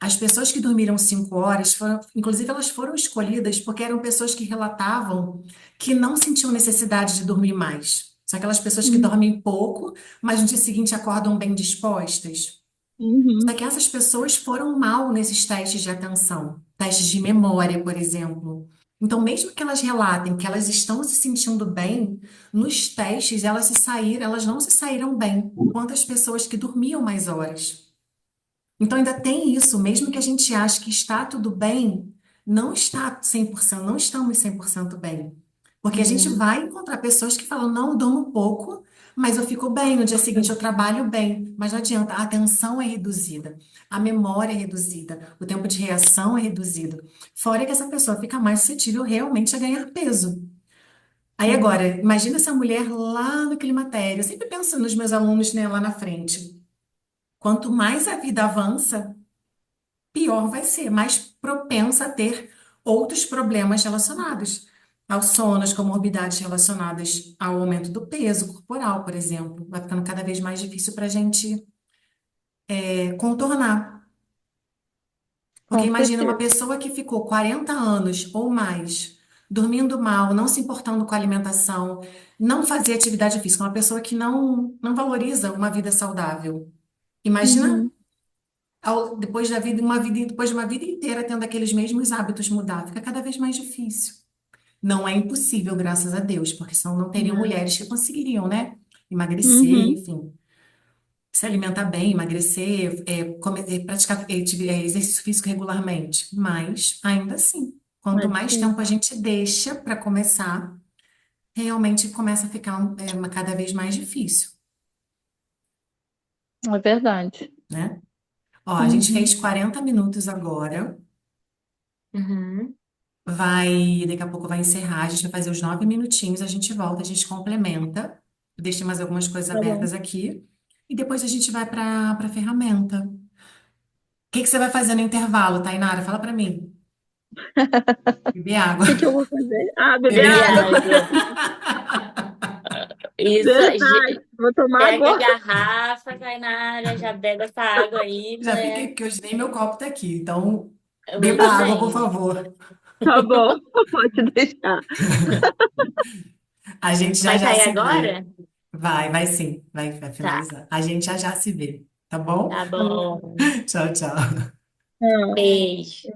As pessoas que dormiram 5 horas, inclusive elas foram escolhidas porque eram pessoas que relatavam que não sentiam necessidade de dormir mais. São aquelas pessoas que Uhum. dormem pouco, mas no dia seguinte acordam bem dispostas. Só Uhum. que essas pessoas foram mal nesses testes de atenção, testes de memória, por exemplo. Então, mesmo que elas relatem que elas estão se sentindo bem, nos testes elas não se saíram bem, quanto as pessoas que dormiam mais horas. Então, ainda tem isso, mesmo que a gente ache que está tudo bem, não está 100%, não estamos 100% bem. Porque a gente Uhum. vai encontrar pessoas que falam, não, eu durmo pouco, mas eu fico bem, no dia seguinte eu trabalho bem. Mas não adianta, a atenção é reduzida, a memória é reduzida, o tempo de reação é reduzido. Fora que essa pessoa fica mais suscetível realmente a ganhar peso. Aí Uhum. agora, imagina essa mulher lá no climatério, eu sempre penso nos meus alunos, né, lá na frente. Quanto mais a vida avança, pior vai ser, mais propensa a ter outros problemas relacionados ao sono, as comorbidades relacionadas ao aumento do peso corporal, por exemplo. Vai ficando cada vez mais difícil para a gente contornar. Porque Com imagina uma certeza. pessoa que ficou 40 anos ou mais dormindo mal, não se importando com a alimentação, não fazia atividade física, uma pessoa que não valoriza uma vida saudável. Imagina Uhum. depois depois de uma vida inteira tendo aqueles mesmos hábitos mudar, fica cada vez mais difícil. Não é impossível, graças a Deus, porque senão não teriam Uhum. mulheres que conseguiriam, né? Emagrecer, Uhum. enfim, se alimentar bem, emagrecer, praticar exercício físico regularmente. Mas, ainda assim, É quanto mais difícil. tempo a gente deixa para começar, realmente começa a ficar cada vez mais difícil, É verdade. né? Ó, a gente Uhum. fez 40 minutos agora. Uhum. Daqui a pouco vai encerrar, a gente vai fazer os 9 minutinhos, a gente volta, a gente complementa. Eu deixei mais algumas coisas Tá bom. abertas aqui. E depois a gente vai para a ferramenta. O que que você vai fazer no intervalo, Tainara? Fala para mim. Beber O água. que que eu vou fazer? Ah, beber Beber Beber água. água. água. Isso, Verdade. Vou tomar pega a agora. garrafa, vai na área, já bebe essa água aí, Já fiquei, né? porque hoje nem meu copo tá aqui. Então, Eu beba água, por também. favor. Tá bom. Pode deixar. A gente já Vai já sair se vê. agora? Vai sim, vai Tá, finalizar. A gente já já se vê, tá bom? tá bom. Tchau, tchau. Beijo.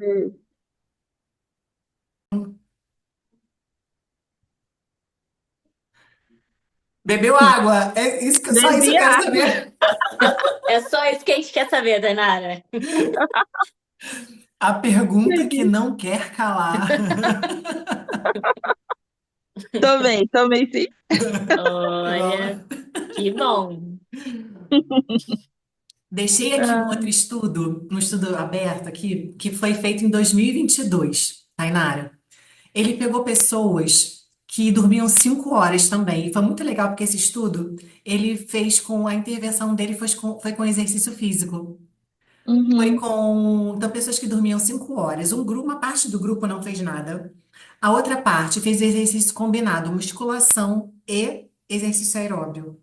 Ah, Bebeu água? É isso, só isso eu bebi quero água. saber. É só isso que a gente quer saber, Dainara. A pergunta que Bebi. não quer calar. Tomei sim. Olha, Bom, que bom. deixei aqui um Ah, outro estudo, um estudo aberto aqui, que foi feito em 2022, Tainara. Ele pegou pessoas que dormiam 5 horas também. E foi muito legal porque esse estudo, ele fez com, a intervenção dele foi com exercício físico. uhum. Então, pessoas que dormiam 5 horas. Uma parte do grupo não fez nada. A outra parte fez exercício combinado, musculação e exercício aeróbio.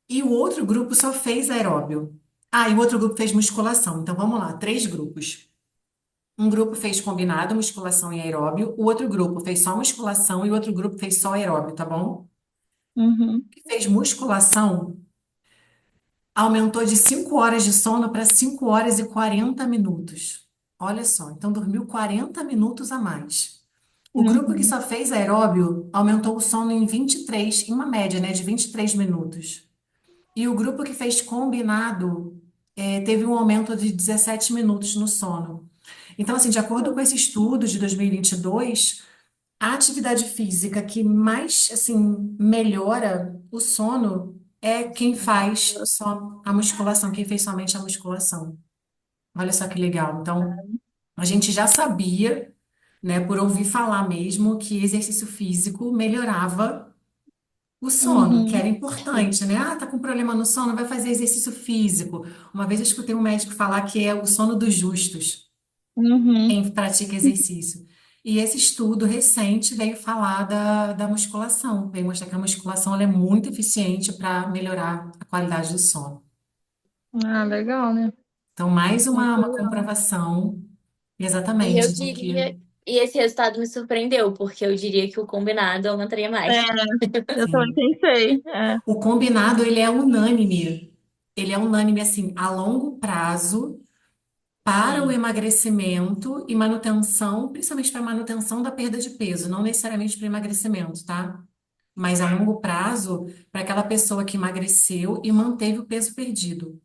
E o outro grupo só fez aeróbio. Ah, e o outro grupo fez musculação. Então vamos lá, três grupos. Um grupo fez combinado, musculação e aeróbio. O outro grupo fez só musculação e o outro grupo fez só aeróbio, tá bom? O Uhum. que fez musculação aumentou de 5 horas de sono para 5 horas e 40 minutos. Olha só, então dormiu 40 minutos a mais. O grupo que Uhum. só fez aeróbio aumentou o sono em 23, em uma média, né, de 23 minutos. E o grupo que fez combinado teve um aumento de 17 minutos no sono. Então, assim, de acordo com esse estudo de 2022, a atividade física que mais, assim, melhora o sono é quem faz só a musculação, quem fez somente a musculação. Olha só que legal. Então, a gente já sabia, né, por ouvir falar mesmo, que exercício físico melhorava o sono, que Uhum. era importante, né? Ah, tá com problema no sono, vai fazer exercício físico. Uma vez eu escutei um médico falar que é o sono dos justos Uhum. quem pratica exercício. E esse estudo recente veio falar da musculação, veio mostrar que a musculação ela é muito eficiente para melhorar a qualidade do sono. Ah, legal, né? Então, mais Muito uma legal. comprovação, E eu exatamente, de que diria, e esse resultado me surpreendeu, porque eu diria que o combinado aumentaria É, mais. eu também sim, pensei. É. o combinado ele é unânime. Ele é unânime assim, a longo prazo para o Sim. emagrecimento e manutenção, principalmente para manutenção da perda de peso, não necessariamente para emagrecimento, tá? Mas a longo prazo, para aquela pessoa que emagreceu e manteve o peso perdido.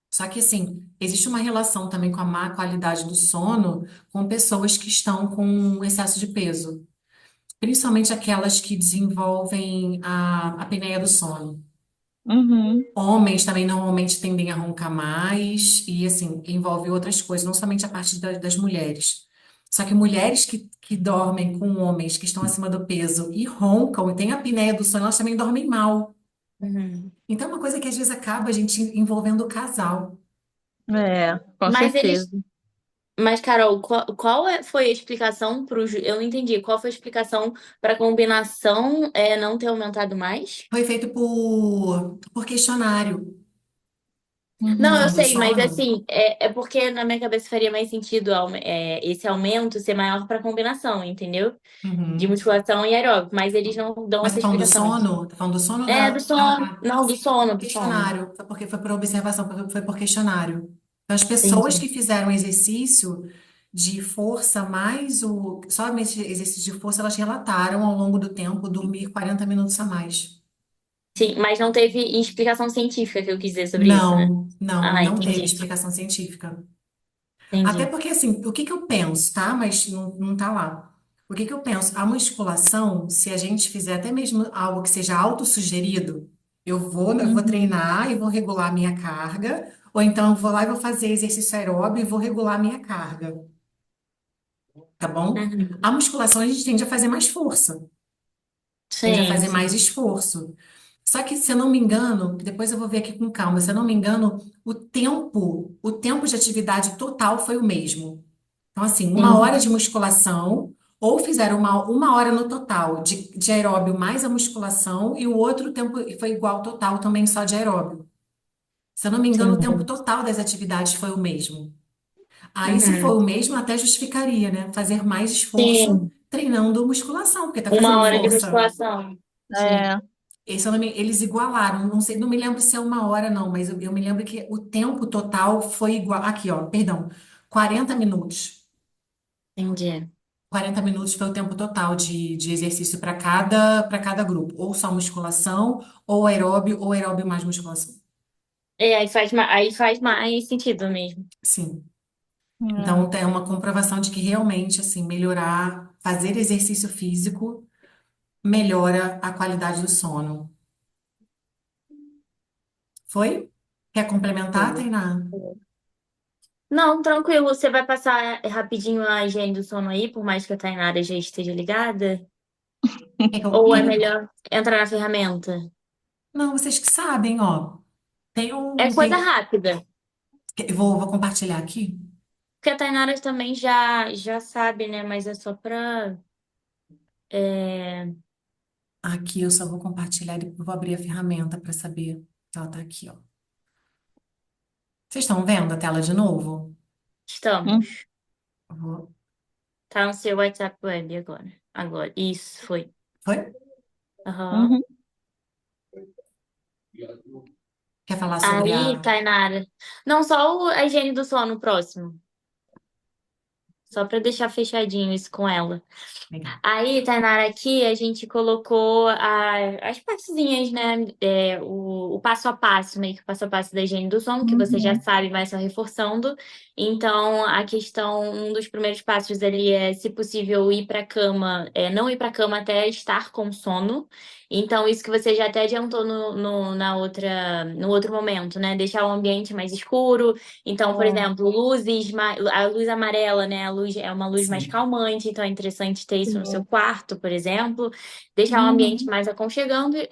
Só que, assim, existe uma relação também com a má qualidade do sono com pessoas que estão com excesso de peso, principalmente aquelas que desenvolvem a apneia do sono. Uhum. Homens também normalmente tendem a roncar mais e, assim, envolve outras coisas, não somente a parte das mulheres. Só que mulheres que dormem com homens que estão acima do peso e roncam e têm apneia do sono, elas também dormem mal. Uhum. Então, é uma coisa que às vezes acaba a gente envolvendo o casal. É, com Mas certeza. eles. Mas, Carol, foi a explicação para o. Eu não entendi. Qual foi a explicação para a combinação não ter aumentado mais? Foi feito por questionário. Não, eu Questão do sei, mas sono. assim, é porque na minha cabeça faria mais sentido esse aumento ser maior para combinação, entendeu? De Uhum. musculação e aeróbico, mas eles não dão Mas essa tá falando do explicação. sono? Tá falando do sono ou É, da. do Ah, sono. tá. Não, do Sim, foi por sono, do sono. questionário. Foi porque foi por observação, foi por questionário. Então, as pessoas Entendi. que fizeram exercício de força mais o. Só esse exercício de força, elas relataram ao longo do tempo dormir 40 minutos a mais. Sim, mas não teve explicação científica que eu quis dizer sobre isso, né? Não, não, Ah, não teve entendi. explicação científica. Até Entendi. porque, assim, o que que eu penso, tá? Mas não tá lá. O que que eu penso? A musculação, se a gente fizer até mesmo algo que seja autossugerido, eu vou Uhum. treinar e vou regular a minha carga, ou então eu vou lá e vou fazer exercício aeróbio e vou regular a minha carga, tá bom? Uhum. A musculação a gente tende a fazer mais força, tende a Sim, fazer mais sim. esforço. Só que, se eu não me engano, depois eu vou ver aqui com calma, se eu não me engano, o tempo de atividade total foi o mesmo. Então, assim, uma Entendi. hora de musculação, ou fizeram uma hora no total de aeróbio mais a musculação, e o outro tempo foi igual total também só de aeróbio. Se eu não me engano, o tempo Entendi. total das atividades foi o mesmo. Aí, se for Uhum. o mesmo, até justificaria, né? Fazer mais esforço Sim, treinando musculação, porque tá uma fazendo hora de força. musculação. Sim, É. Esse, eu não me- eles igualaram, não sei, não me lembro se é uma hora, não, mas eu me lembro que o tempo total foi igual. Aqui, ó, perdão, 40 minutos. entendi. 40 minutos foi o tempo total de exercício para cada grupo. Ou só musculação, ou aeróbio mais musculação. Aí faz mais sentido mesmo. Sim. É. Então, tem uma comprovação de que realmente, assim, melhorar, fazer exercício físico melhora a qualidade do sono. Foi? Quer complementar, Foi. Tainá? Não, tranquilo. Você vai passar rapidinho a higiene do sono aí, por mais que a Tainara já esteja ligada? Quer que Ou é melhor entrar na ferramenta? Não, vocês que sabem, ó. Tem É um. coisa rápida. Eu vou compartilhar aqui. Porque a Tainara também já sabe, né? Mas é só pra. é, Aqui eu só vou compartilhar e depois eu vou abrir a ferramenta para saber que ela tá aqui, ó. Vocês estão vendo a tela de novo? Hum. Estamos. Eu vou- Tá no seu WhatsApp Web agora. Agora. Isso, foi. Foi? Aham. Uhum. Quer falar sobre Aí, a. Tainara. Não, só a higiene do sono próximo. Só pra deixar fechadinho isso com ela. Legal. Aí, Tainara, aqui a gente colocou as partezinhas, né? O passo a passo, meio que o passo a passo da higiene do sono, que você já Uhum. sabe, mas só reforçando. Então, um dos primeiros passos ali é, se possível, ir para cama, não ir para cama até estar com sono. Então, isso que você já até adiantou no outro momento, né? Deixar o ambiente mais escuro. Então, por É, exemplo, a luz amarela, né? A luz é uma luz mais Sim. calmante, então é interessante ter isso no seu sim. quarto, por exemplo. Deixar o ambiente Uhum. mais aconchegante,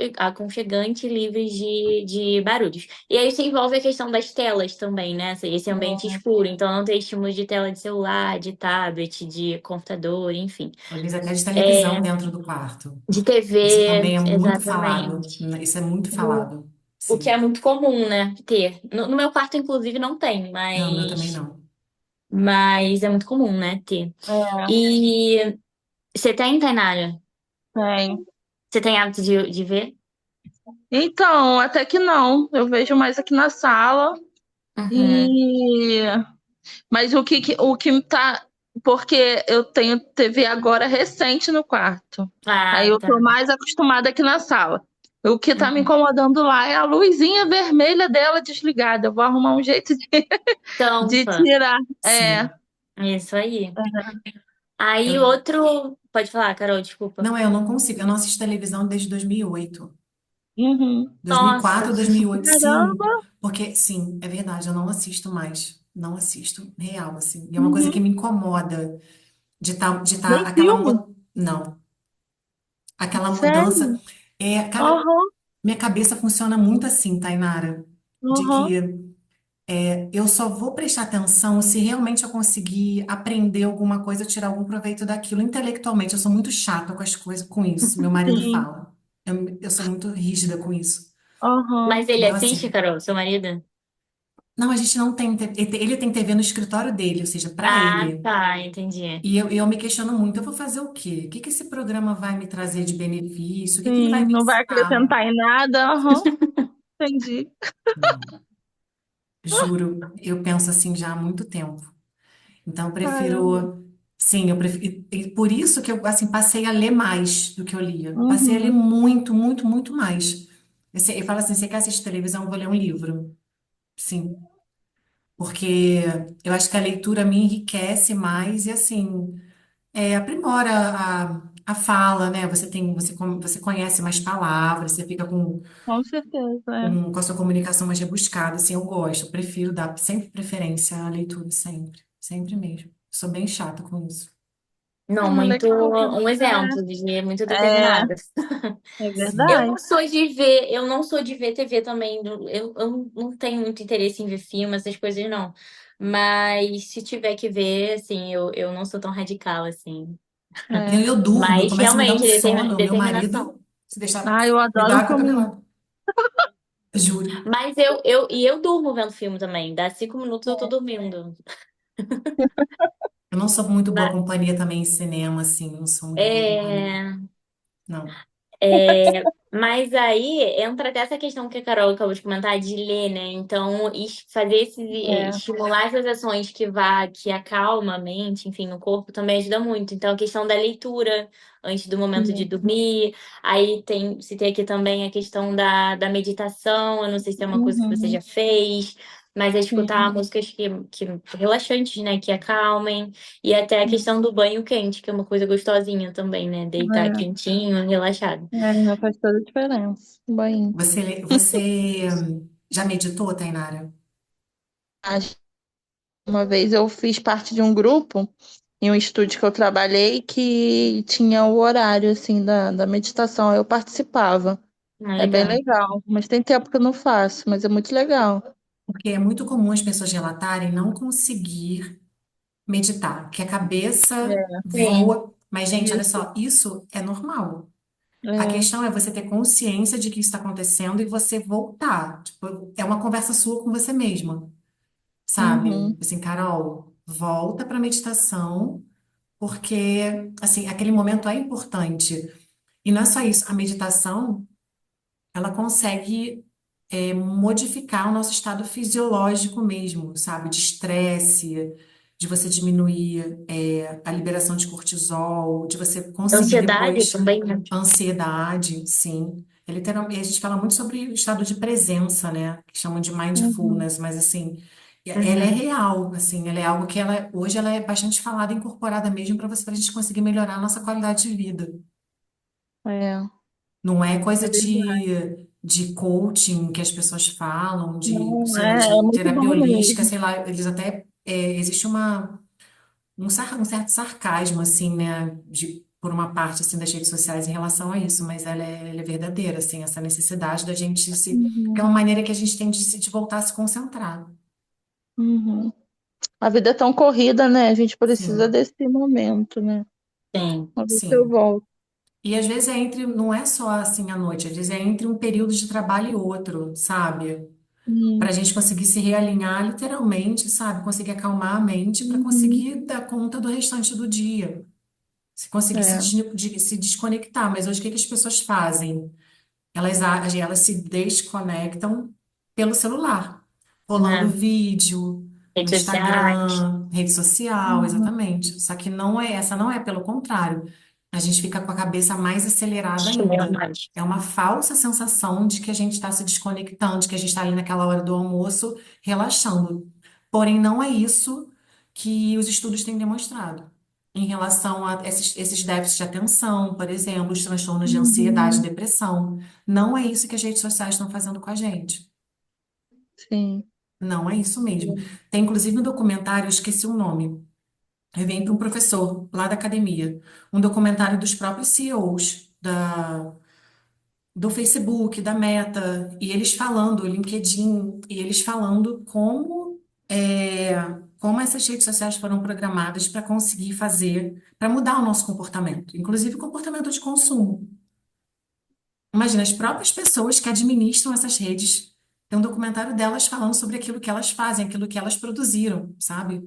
e livre de barulhos. E aí isso envolve a questão das telas também, né? Esse ambiente É, escuro. Então, não ter estímulo de tela de celular, de tablet, de computador, enfim. Às vezes até de televisão É, dentro do quarto. de Isso TV, também é muito falado, exatamente. né? Isso é muito O, falado. o que Sim. é muito comum, né? Ter. No meu quarto, inclusive, não tem, Não, o meu também não. mas é muito comum, né? Ter. é, E você tem, Tainara? tem. Você tem hábito de ver? Então, até que não. Eu vejo mais aqui na sala. Uhum. E mas o que tá, porque eu tenho TV agora recente no quarto. Aí Ah, eu tô tá. mais acostumada aqui na sala. O que tá me Uhum. incomodando lá é a luzinha vermelha dela desligada. Eu vou arrumar um jeito de Tampa. tirar. É, Sim. Isso aí. Aí Eu, outro. Pode falar, Carol, desculpa. não, eu não consigo. Eu não assisto televisão desde 2008. uhum. 2004 Nossa. ou 2008, sim. Caramba. Porque, sim, é verdade, eu não assisto mais. Não assisto, real, assim. E é uma coisa que Uhum. me incomoda de tá Nem aquela. filme? Não, aquela mudança. Sério? É, cara, Aham, minha cabeça funciona muito assim, Tainara, de aham. que eu só vou prestar atenção se realmente eu conseguir aprender alguma coisa, tirar algum proveito daquilo intelectualmente. Eu sou muito chata com as coisas, com isso. Meu marido Sim. fala. Eu sou muito rígida com isso. Aham. Mas ele Então, assiste, assim, Carol, seu marido? não, a gente não tem. Ele tem TV no escritório dele, ou seja, para Ah, ele. tá, entendi. E eu me questiono muito: eu vou fazer o quê? O que que esse programa vai me trazer de benefício? O que que ele vai Sim, me não vai ensinar? acrescentar em nada. Aham, entendi. Não, juro, eu penso assim já há muito tempo. Então, eu Caramba. prefiro. Sim, eu prefiro. E por isso que eu assim, passei a ler mais do que eu lia. Passei a ler Uhum. muito, muito, muito mais. Eu falo assim: você quer assistir televisão? Eu vou ler um livro. Sim. Porque eu acho que a leitura me enriquece mais e assim. Aprimora a fala, né? Você conhece mais palavras, você fica com, Com certeza, é. com a sua comunicação mais rebuscada, assim, eu gosto, eu prefiro dar sempre preferência à leitura, sempre, sempre mesmo. Sou bem chata com isso. Não, Ah, mas muito legal. um exemplo de muito É, determinada. é Sim. verdade. Eu não sou de ver TV também. Eu não tenho muito interesse em ver filme, essas coisas, não. Mas se tiver que ver, assim, eu não sou tão radical, assim. É. Eu durmo, eu Mas começo a me dar um realmente, sono, meu determinação. marido, se deixar, Ah, eu me adoro um taca pra aquele filme. lado. Juro. Mas eu durmo vendo filme também. Dá 5 minutos eu tô dormindo. Eu não sou muito boa Mas, companhia também em cinema, assim, não sou muito boa companhia. é, Não. mas aí entra até essa questão que a Carol acabou de comentar de ler, né? Então, fazer É. estimular essas ações que acalma a mente, enfim, no corpo também ajuda muito. Então, a questão da leitura antes do momento de Sim. dormir. Aí citei aqui também a questão da meditação. Eu não sei se é uma coisa que você Uhum. já fez, mas é escutar Sim. músicas que relaxantes, né? Que acalmem. E até a questão do banho quente, que é uma coisa gostosinha também, né? Deitar É. quentinho, relaxado. É, faz toda a diferença. Um banho. Você já meditou, Tainara? Uma vez eu fiz parte de um grupo em um estúdio que eu trabalhei que tinha o horário assim da meditação. Eu participava. Ah, É bem legal. legal, mas tem tempo que eu não faço, mas é muito legal. Porque é muito comum as pessoas relatarem não conseguir meditar, que a cabeça É, Sim. voa. Mas, gente, olha isso. só, isso é normal. A É. questão é você ter consciência de que isso está acontecendo e você voltar. Tipo, é uma conversa sua com você mesma, sabe? Uhum. Assim, Carol, volta para a meditação, porque, assim, aquele momento é importante. E não é só isso, a meditação, ela consegue modificar o nosso estado fisiológico mesmo, sabe? De estresse, de você diminuir a liberação de cortisol, de você conseguir Ansiedade depois também, né? ansiedade, sim. É literalmente, a gente fala muito sobre o estado de presença, né? Que chamam de Uhum. mindfulness, mas assim, ela é Uhum. real, assim, ela é algo que hoje ela é bastante falada, incorporada mesmo para a gente conseguir melhorar a nossa qualidade de vida. É. Não é coisa É verdade. de coaching que as pessoas falam, de, Não, sei lá, é de muito terapia bom holística, mesmo. sei lá, eles até, existe um certo sarcasmo, assim, né, por uma parte, assim, das redes sociais em relação a isso, mas ela é verdadeira, assim, essa necessidade da gente se, que é Uhum, uma maneira que a gente tem de voltar a se concentrar. uhum. A vida é tão corrida, né? A gente precisa Sim, desse momento, né? Sim. Vamos ver se eu sim. volto. E às vezes é entre, não é só assim à noite, às vezes é entre um período de trabalho e outro, sabe? Para Hum, a gente conseguir se realinhar literalmente, sabe? Conseguir acalmar a mente para uhum, conseguir dar conta do restante do dia. Se conseguir é. se desconectar. Mas hoje o que que as pessoas fazem? Elas se desconectam pelo celular, rolando Né? vídeo no Redes sociais. Instagram, rede social, Uhum, exatamente. Só que essa não é pelo contrário. A gente fica com a cabeça mais acelerada Estimula ainda. mais. É uma falsa sensação de que a gente está se desconectando, de que a gente está ali naquela hora do almoço relaxando. Porém, não é isso que os estudos têm demonstrado em relação a esses déficits de atenção, por exemplo, os transtornos de ansiedade e uhum, depressão. Não é isso que as redes sociais estão fazendo com a gente. sim. Não é isso mesmo. Tem inclusive um documentário, eu esqueci o nome. Eu vim para um professor lá da academia. Um documentário dos próprios CEOs do Facebook, da Meta, e eles falando, LinkedIn, e eles falando como essas redes sociais foram programadas para conseguir fazer, para mudar o nosso comportamento, inclusive o comportamento de consumo. Imagina, as próprias pessoas que administram essas redes, tem um documentário delas falando sobre aquilo que elas fazem, aquilo que elas produziram, sabe?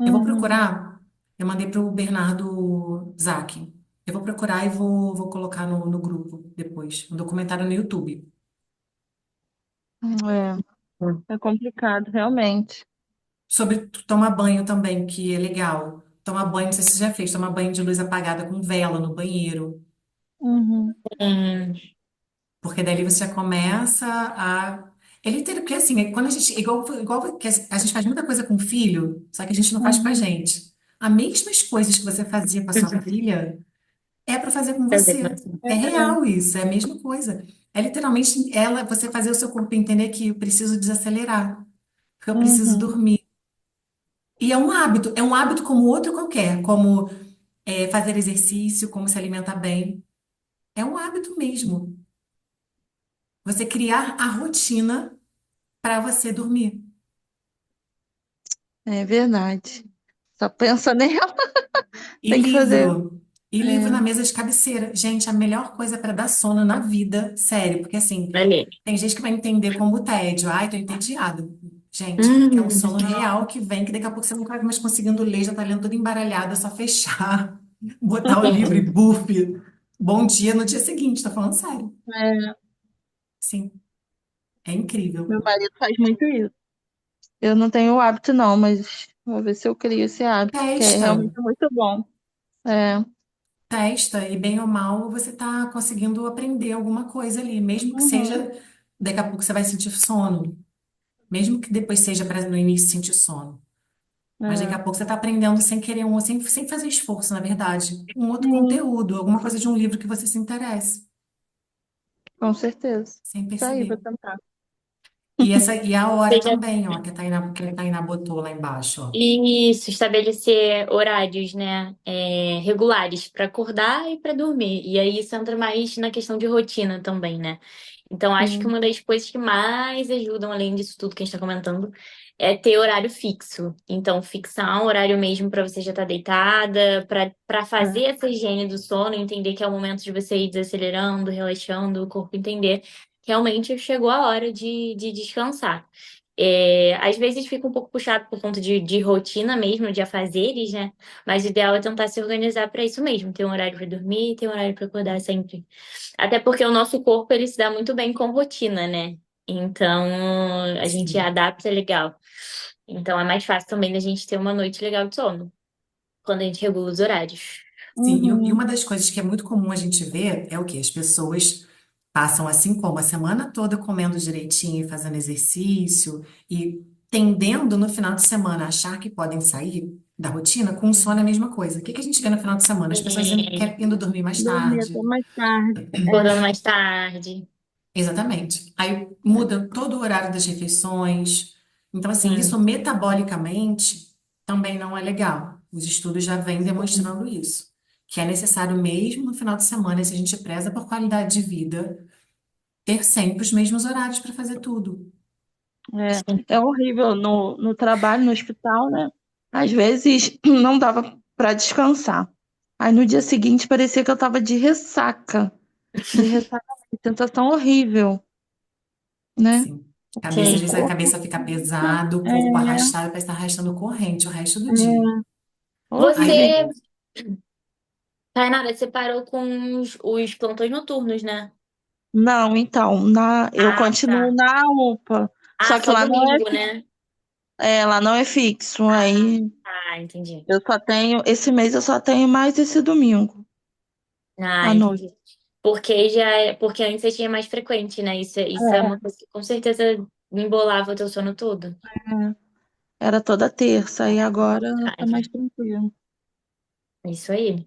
Eu vou Uhum, procurar, eu mandei para o Bernardo Zac. Eu vou procurar e vou colocar no grupo depois, um documentário no YouTube. é complicado, realmente. Sobre tomar banho também, que é legal. Tomar banho, não sei se você já fez, tomar banho de luz apagada com vela no banheiro. Uhum, Hum, Porque dali você já começa a. É literal, porque assim, quando a gente. Igual que a gente faz muita coisa com o filho, só que a gente não faz com a uhum, gente. As mesmas coisas que você fazia com a sua filha é para fazer com fazer você. com- É real isso, é a mesma coisa. É literalmente você fazer o seu corpo entender que eu preciso desacelerar, que eu preciso uhum. dormir. E é um hábito como outro qualquer, como fazer exercício, como se alimentar bem. É um hábito mesmo. Você criar a rotina para você dormir. É verdade. Só pensa nela, E tem que fazer. livro. E livro na É, mesa de cabeceira. Gente, a melhor coisa para dar sono na vida, sério, porque assim, ali. tem gente que vai entender como tédio. Ai, tô entediado. Gente, é um Hum. sono real que vem, que daqui a pouco você não vai mais conseguindo ler, já tá lendo tudo embaralhado, é só fechar, botar o livro e buf. Bom dia no dia seguinte, tô falando sério. é, Sim, é incrível. meu marido faz muito isso. Eu não tenho o hábito, não, mas vou ver se eu crio esse hábito, porque é Testa. realmente muito bom. É. Testa e bem ou mal você está conseguindo aprender alguma coisa ali, mesmo que Uhum, seja, daqui a pouco você vai sentir sono, mesmo que depois seja para no início sentir sono. Mas daqui é. a pouco você está aprendendo sem querer, sem fazer esforço, na verdade, um outro Sim, conteúdo, alguma coisa de um livro que você se interesse, com certeza. sem Isso aí, vou perceber. tentar. E a hora Seja também, ó, que a Tainá botou lá embaixo, ó. isso, estabelecer horários, né, regulares para acordar e para dormir. E aí isso entra mais na questão de rotina também, né? Então acho que Sim. uma das coisas que mais ajudam, além disso tudo que a gente está comentando, é ter horário fixo. Então fixar um horário mesmo para você já estar deitada, para fazer É. essa higiene do sono, entender que é o momento de você ir desacelerando, relaxando, o corpo entender que realmente chegou a hora de descansar. Às vezes fica um pouco puxado por conta de rotina mesmo, de afazeres, né? Mas o ideal é tentar se organizar para isso mesmo, ter um horário para dormir, ter um horário para acordar sempre. Até porque o nosso corpo ele se dá muito bem com rotina, né? Então a gente Sim. adapta legal. Então é mais fácil também da gente ter uma noite legal de sono, quando a gente regula os horários. Sim, e Uhum. uma das coisas que é muito comum a gente ver é o quê? As pessoas passam assim como a semana toda comendo direitinho, e fazendo exercício e tendendo no final de semana a achar que podem sair. da rotina, com sono é a mesma coisa. O que que a gente vê no final de semana? As pessoas É, indo dormir mais Dormir até tarde. mais tarde. acordando mais tarde. Exatamente. Aí muda todo o horário das refeições. Então, assim, isso Sim. metabolicamente também não é legal. Os estudos já vêm demonstrando isso. Que é necessário mesmo no final de semana, se a gente preza por qualidade de vida, ter sempre os mesmos horários para fazer tudo. É horrível no trabalho, no hospital, né? Às vezes não dava para descansar. Aí no dia seguinte parecia que eu tava de ressaca, sensação horrível, né? Sim. Cabeça, às O Sim. vezes a corpo cabeça fica pesada, o é, corpo arrastado, para estar arrastando corrente o resto do dia. é Aí, Você, horrível. Tainara, você parou com os plantões noturnos, né? Não, então, eu Ah, continuo tá. na UPA, Ah, só que só lá não é, domingo, né? lá não é fixo. Aí Ah, entendi. esse mês eu só tenho mais esse domingo Ah, à noite. entendi. Porque antes você tinha mais frequente, né? Isso é uma É, coisa que com certeza embolava o teu sono todo. é. Era toda terça, e agora Ah, tá mais tranquilo. isso aí.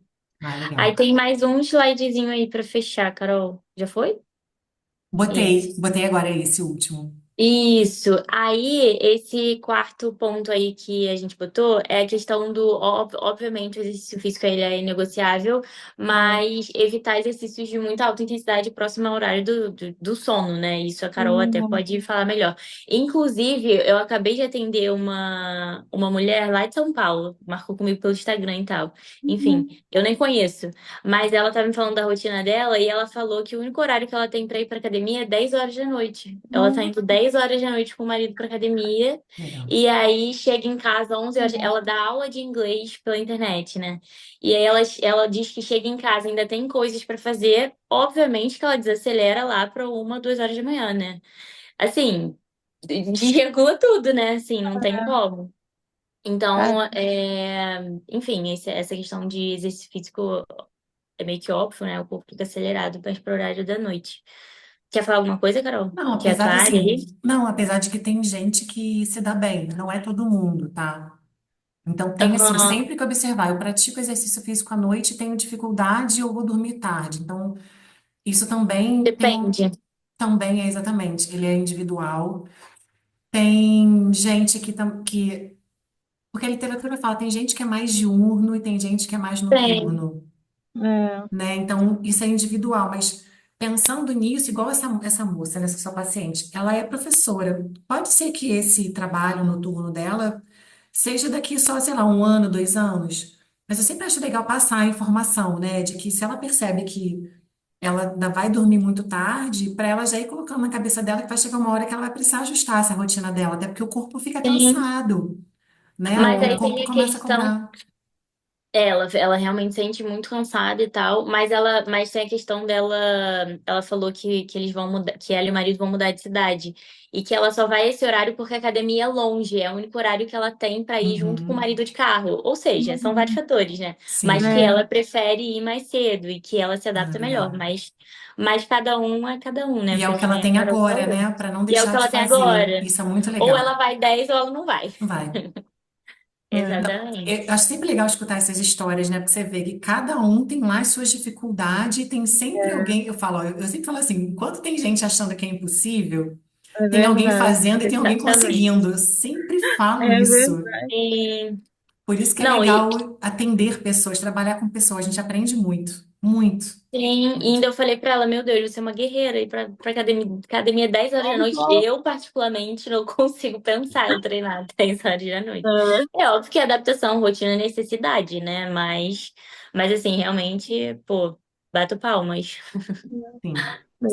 Aí legal. tem mais um slidezinho aí pra fechar, Carol. Já foi? Isso. Botei agora esse último. Isso. Aí, esse quarto ponto aí que a gente botou é a questão obviamente, o exercício físico ele é inegociável, É, mas evitar exercícios de muita alta intensidade próximo ao horário do sono, né? Isso a Carol até sim, pode falar melhor. Inclusive, eu acabei de atender uma mulher lá de São Paulo, marcou comigo pelo Instagram e tal. Enfim, uhum, eu nem conheço, mas ela tá me falando da rotina dela e ela falou que o único horário que ela tem pra ir pra academia é 10 horas da noite. Ela tá não, indo 10 horas da noite com o marido pra academia Legal. e aí chega em casa 11 horas. Ela dá aula de inglês pela internet, né? E aí ela diz que chega em casa ainda tem coisas pra fazer. Obviamente que ela desacelera lá pra 1, 2 horas da manhã, né? Assim, desregula tudo, né? Assim, não tem como. é, Então, enfim, essa questão de exercício físico é meio que óbvio, né? O corpo fica acelerado mais pro horário da noite. Quer falar alguma coisa, Carol? Não, Que é a apesar tua de área assim, aí? não, apesar de que tem gente que se dá bem, não é todo mundo, tá? Então tem assim, Aham, sempre que observar, eu pratico exercício físico à noite, tenho dificuldade ou vou dormir tarde. Então, isso depende. também é exatamente, ele é individual. Tem gente porque a literatura fala, tem gente que é mais diurno e tem gente que é mais Tem. noturno, é, né? Então, isso é individual, mas pensando nisso, igual essa moça, né, essa sua paciente, ela é professora. Pode ser que esse trabalho noturno dela seja daqui só, sei lá, 1 ano, 2 anos. Mas eu sempre acho legal passar a informação, né, de que se ela percebe que ela ainda vai dormir muito tarde, para ela já ir colocando na cabeça dela que vai chegar uma hora que ela vai precisar ajustar essa rotina dela, até porque o corpo fica Sim. cansado, né? Mas O aí corpo tem a começa a questão. cobrar. Ela realmente sente muito cansada e tal, mas tem a questão dela, ela falou que eles vão mudar, que ela e o marido vão mudar de cidade e que ela só vai esse horário porque a academia é longe, é o único horário que ela tem pra ir junto com o Uhum. marido de carro. Ou seja, são vários uhum, fatores, né? Mas que Sim. é, ela prefere ir mais cedo e que ela se Ah, adapta melhor, legal. mas cada um é cada um, né? E é Foi o que que ela nem a tem Carol agora, falou. né? Para não E é o que deixar de ela tem fazer. agora. Isso é muito Ou ela legal. vai 10 ou ela não vai. Vai. é, Não, Exatamente. eu acho sempre legal escutar essas histórias, né? Porque você vê que cada um tem lá as suas dificuldades e tem sempre alguém. Eu falo, ó, eu sempre falo assim: enquanto tem gente achando que é impossível, é tem alguém verdade. fazendo e tem alguém Exatamente. conseguindo. Eu sempre falo É isso. verdade. E, Por isso que é não, e legal atender pessoas, trabalhar com pessoas. A gente aprende muito, muito, sim, e muito. ainda eu falei pra ela, meu Deus, você é uma guerreira, ir pra academia 10 horas da noite. Uhum, Eu, particularmente, não consigo pensar em treinar 10 horas da noite. é, É óbvio que adaptação, rotina é necessidade, né? Mas assim, realmente, pô, bato palmas. Sim,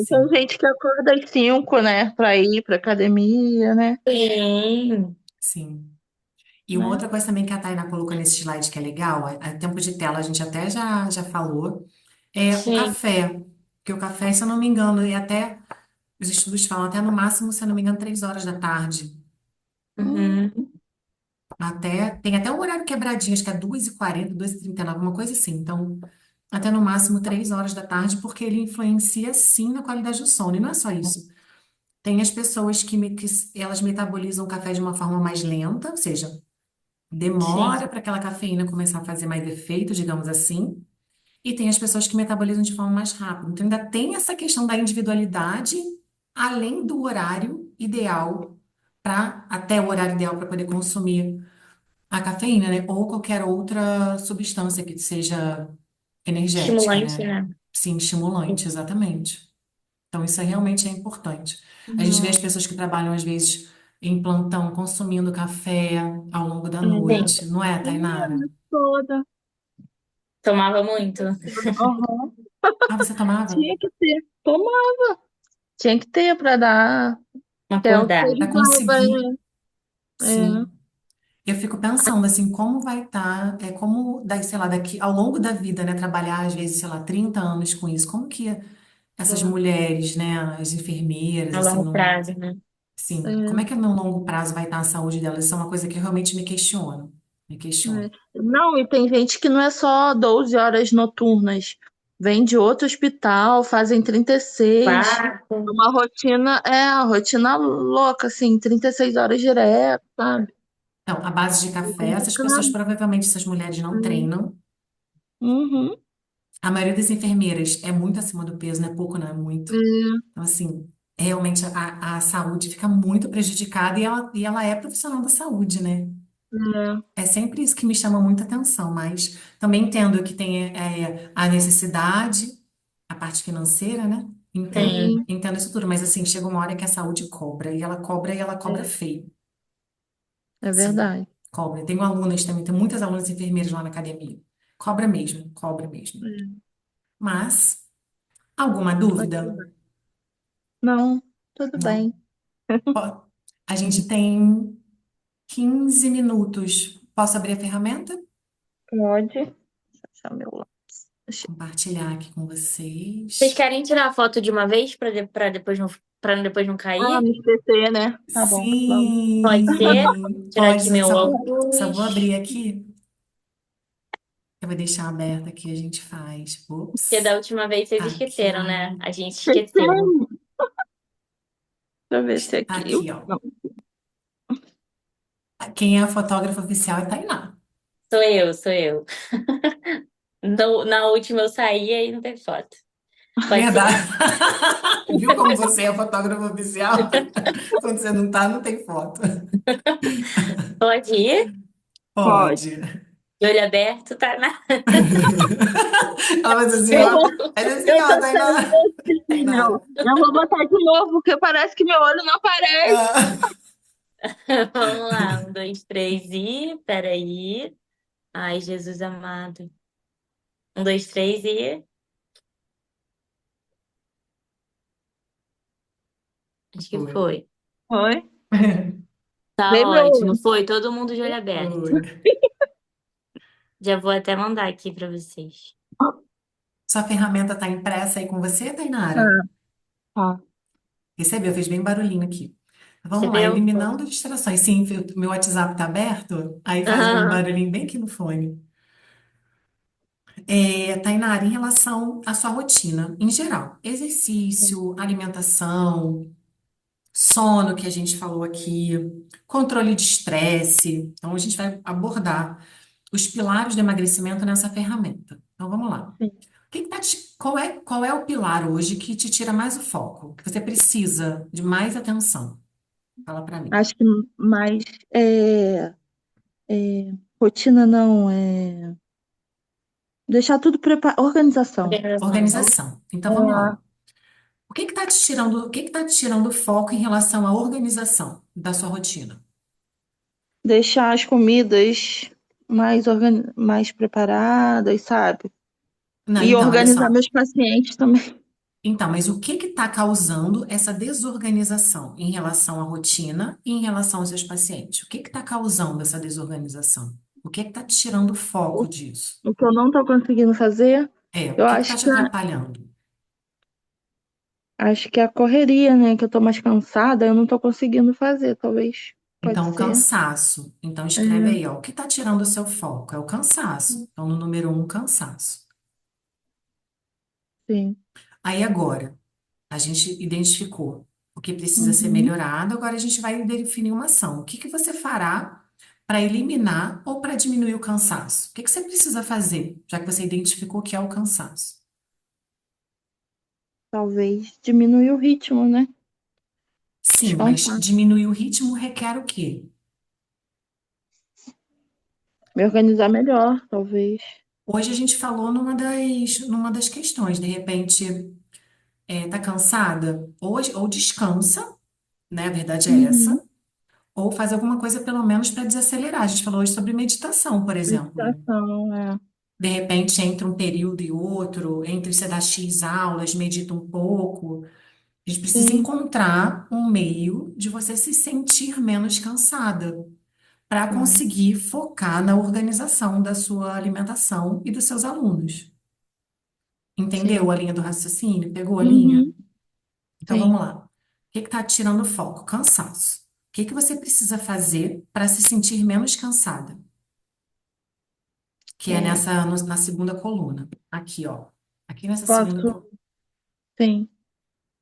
tem sim, gente que acorda às 5, né, pra ir pra academia, né? Sim, sim. E uma Né? outra coisa também que a Taina colocou nesse slide que é legal, a tempo de tela a gente até já falou, é o sim. café. Porque o café, se eu não me engano, e até os estudos falam até no máximo, se eu não me engano, 3 horas da tarde. Hum, Uhum. Tem até um horário quebradinho, acho que é 2h40, 2h39, uma coisa assim. Então, até no máximo 3 horas da tarde, porque ele influencia sim na qualidade do sono. E não é só isso. Tem as pessoas que elas metabolizam o café de uma forma mais lenta, ou seja, Sim. Demora para aquela cafeína começar a fazer mais efeito, digamos assim. E tem as pessoas que metabolizam de forma mais rápida. Então, ainda tem essa questão da individualidade, além do horário ideal, até o horário ideal para poder consumir a cafeína, né? Ou qualquer outra substância que seja energética, Estimulante, né? né? Sim, estimulante, exatamente. Então, isso realmente é importante. A gente vê as Não, pessoas que trabalham, às vezes, em plantão, consumindo café ao longo da Sim. noite, não é, Tainara? menina toda. Tomava muito. Aham. Ah, você tomava? Tinha que ter. Tomava. Tinha que ter para dar. É o que Acordar. Para ajudava. conseguir, É. sim. Eu fico pensando assim, como vai estar, como, sei lá, daqui ao longo da vida, né, trabalhar às vezes, sei lá, 30 anos com isso, como que essas mulheres, né, as enfermeiras, A assim, longo não, prazo, né? sim, como é É. que no longo prazo vai estar a saúde delas? Isso é uma coisa que eu realmente me É. questiono. Não, e tem gente que não é só 12 horas noturnas. Vem de outro hospital, fazem 36. Quarto. Uma rotina, a rotina louca, assim, 36 horas direto, sabe? Então, a base de É café, essas pessoas, complicado. provavelmente, essas mulheres não treinam. Uhum. A maioria das enfermeiras é muito acima do peso, não é pouco, não é muito. É, Então, assim, realmente a saúde fica muito prejudicada e ela é profissional da saúde, né? é, É sempre isso que me chama muita atenção, mas também entendo que tem a necessidade, a parte financeira, né? Entendo, Sim. sim, entendo isso tudo, mas assim, chega uma hora que a saúde cobra, e ela cobra é, feio, é sim, verdade. cobra. Tenho alunas também, tem muitas alunas enfermeiras lá na academia. Cobra mesmo. É, Mas, alguma mas dúvida? tudo bem. Não, tudo Não. bem. Ó, a gente tem 15 minutos. Posso abrir a ferramenta? Pode. Deixa eu achar meu lápis. Compartilhar aqui com Vocês vocês. querem tirar a foto de uma vez para depois não Ah, cair? me esquecer, né? Tá bom, vamos. Pode ser? Sim, Tirar pode. aqui meu Só vou óculos. abrir aqui. Eu vou deixar aberto aqui, a gente faz. Porque Ups. da última vez vocês esqueceram, Aqui. né? A gente esqueceu. Deixa eu ver se aqui. Aqui, ó. Não. Quem é a fotógrafa oficial é Tainá. Sou eu, sou eu. Na última eu saí e não tem foto. Pode ser? Verdade. Viu como você é a fotógrafa oficial? Quando você não tá, não tem foto. Pode ir? Pode. Pode. De olho aberto, tá na. Ela vai dizer assim, Eu ó. vou, Ela diz assim, eu tô ó, sendo Tainá. possível. Tainara. Eu vou botar de novo, porque parece que meu olho não aparece. Ah. Vamos lá, um, dois, três e. Peraí. Ai, Jesus amado. Um, dois, três e. Acho que Foi. foi. Foi? Tá Vê meu ótimo. olho. Foi todo mundo de olho aberto. Foi. Já vou até mandar aqui pra vocês. Sua ferramenta está impressa aí com você, Tainara? Ah, tá. Recebeu, fez bem barulhinho aqui. Vamos lá, Recebeu? eliminando distrações. Sim, meu WhatsApp está aberto, aí faz um Ah, barulhinho bem aqui no fone. Tainara, em relação à sua rotina, em geral, exercício, alimentação, sono, que a gente falou aqui, controle de estresse. Então, a gente vai abordar os pilares do emagrecimento nessa ferramenta. Então, vamos lá. Sim. Qual é o pilar hoje que te tira mais o foco? Que você precisa de mais atenção? Fala para mim. Acho que mais é, rotina não, deixar tudo preparado. Organização. organização. Organização. Então vamos É, lá. O que que tá te tirando o foco em relação à organização da sua rotina? deixar as comidas mais preparadas, sabe? Não, E então, olha organizar só. meus pacientes também. Então, mas o que que está causando essa desorganização em relação à rotina e em relação aos seus pacientes? O que que está causando essa desorganização? O que que está te tirando o O, foco disso? o que eu não estou conseguindo fazer, O eu que que está te atrapalhando? acho que é a correria, né? Que eu tô mais cansada, eu não tô conseguindo fazer, talvez. Pode Então, ser. cansaço. Então, escreve É, aí, ó. O que está tirando o seu foco? É o cansaço. Então, no número um, cansaço. sim. Aí, agora, a gente identificou o que precisa ser Uhum. melhorado, agora a gente vai definir uma ação. O que que você fará para eliminar ou para diminuir o cansaço? O que que você precisa fazer, já que você identificou que é o cansaço? Talvez diminuir o ritmo, né? Sim, mas Descansar. diminuir o ritmo requer o quê? Me organizar melhor, talvez. Hoje a gente falou numa das questões, de repente, tá cansada? Ou descansa, né? A verdade é Uhum. essa. Ou faz alguma coisa, pelo menos, para desacelerar. A gente falou hoje sobre meditação, por exemplo. Meditação, é. De repente, entre um período e outro, entre você dar X aulas, medita um pouco. A gente precisa Sim, encontrar um meio de você se sentir menos cansada, para é. conseguir focar na organização da sua alimentação e dos seus alunos. Entendeu Sim. a linha do raciocínio? Pegou a linha? Uhum. Então Sim. vamos lá. O que está tirando o foco? Cansaço. O que que você precisa fazer para se sentir menos cansada? Que é É. na segunda coluna. Aqui, ó. Aqui nessa segunda Posso, coluna. sim.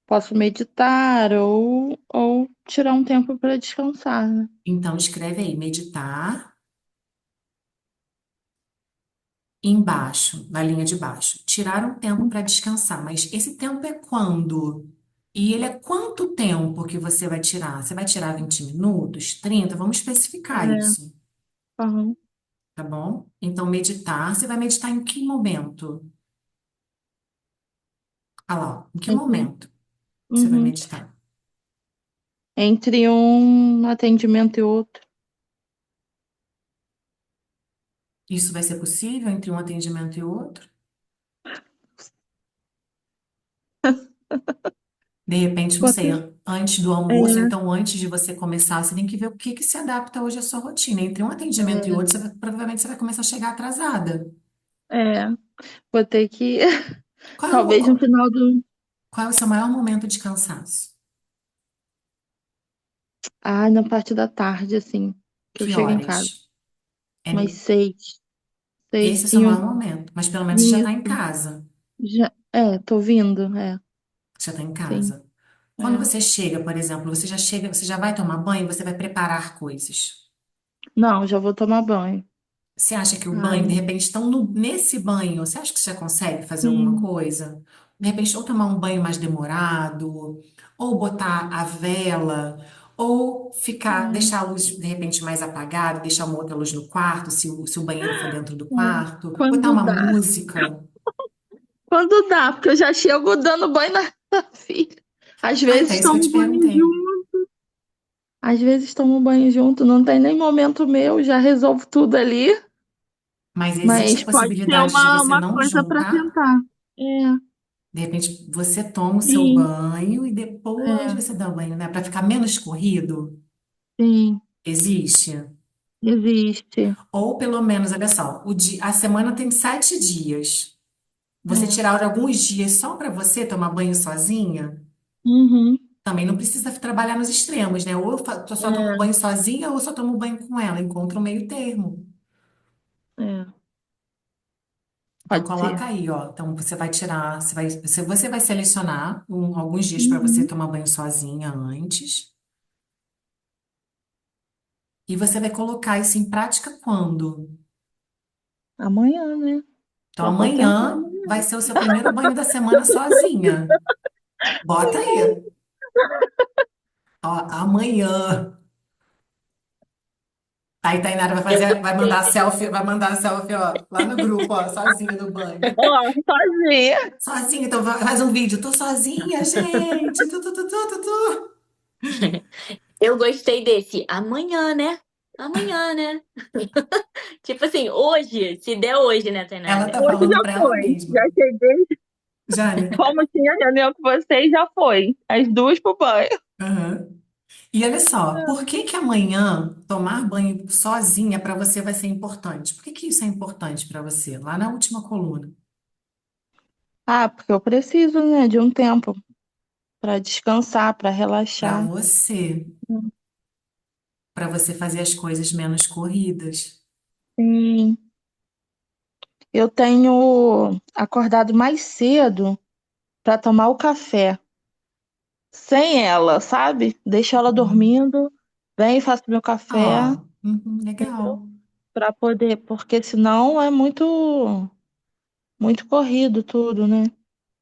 Posso meditar ou tirar um tempo para descansar, né? Então escreve aí, meditar embaixo, na linha de baixo. Tirar um tempo para descansar, mas esse tempo é quando? E ele é quanto tempo que você vai tirar? Você vai tirar 20 minutos, 30? Vamos especificar É. isso, Aham. tá bom? Então, meditar, você vai meditar em que momento? Ah lá, em que Entre, momento você vai uhum. meditar? Entre um atendimento e outro. Isso vai ser possível entre um atendimento e outro? De repente, não sei, Quanto- antes do almoço, ou É, então antes de você começar, você tem que ver o que que se adapta hoje à sua rotina. Entre um atendimento e é, outro, provavelmente você vai começar a chegar atrasada. é. Vou ter que, Qual é o, talvez no qual final do. qual é o seu maior momento de cansaço? Ah, na parte da tarde, assim, que eu Que chego em casa. horas? É, Umas 6, esse é o seu maior 5. momento, mas pelo menos você já está em Isso. casa. Já, tô vindo, Você já está em sim. casa. Quando É. você chega, por exemplo, você já chega, você já vai tomar banho, você vai preparar coisas. Não, já vou tomar banho. Você acha que o banho, de Ai, repente, estão nesse banho, você acha que você já consegue fazer alguma sim. coisa? De repente, ou tomar um banho mais demorado, ou botar a vela, ou ficar, É, deixar a luz, de repente, mais apagada, deixar uma outra luz no quarto, se o banheiro for dentro do é. quarto, botar Quando uma dá. música. Quando dá, porque eu já chego dando banho na filha. Às Ah, então é vezes isso que eu tomo te banho perguntei. junto. Às vezes tomo banho junto. Não tem nem momento meu, já resolvo tudo ali. Mas existe a Mas pode ser possibilidade de você uma não coisa para juntar? tentar. É, De repente, você toma o seu sim, banho e depois é, você dá o banho, né? Para ficar menos corrido. sim, Existe? existe. Ou pelo menos, olha só, a semana tem 7 dias. Você É. tirar alguns dias só para você tomar banho sozinha, Uhum, também não precisa trabalhar nos extremos, né? Ou eu só tomo é, banho sozinha ou eu só tomo banho com ela. Encontra um meio termo. é, Então pode ser. coloca aí, ó. Então você vai tirar, você vai selecionar alguns dias para você Uhum. tomar banho sozinha antes. E você vai colocar isso em prática quando? Amanhã, né? Então Já pode tentar amanhã amanhã. vai ser o seu primeiro banho da semana sozinha. Bota aí. Ó, amanhã. Aí Tainara Eu mandar gostei desse. selfie, ó, lá no grupo, ó, sozinha no banho. Ó, sozinha. Sozinha, então faz um vídeo. Tô sozinha, gente. Tu. Eu gostei desse. Amanhã, né? Amanhã, né? Tipo assim, hoje, se der hoje, né, Ela Tainara? tá Hoje falando já pra ela foi. Já mesma. cheguei. Jane. Como tinha reunião com vocês, já foi. As duas pro banho. Aham. E olha só, por que que amanhã tomar banho sozinha para você vai ser importante? Por que que isso é importante para você? Lá na última coluna. Ah, porque eu preciso, né, de um tempo para descansar, para Para relaxar. você, para você fazer as coisas menos corridas. Sim. Eu tenho acordado mais cedo para tomar o café. Sem ela, sabe? Deixo ela Uhum. dormindo, venho e faço meu Ó, café. Legal. Para poder, porque senão é muito corrido tudo, né?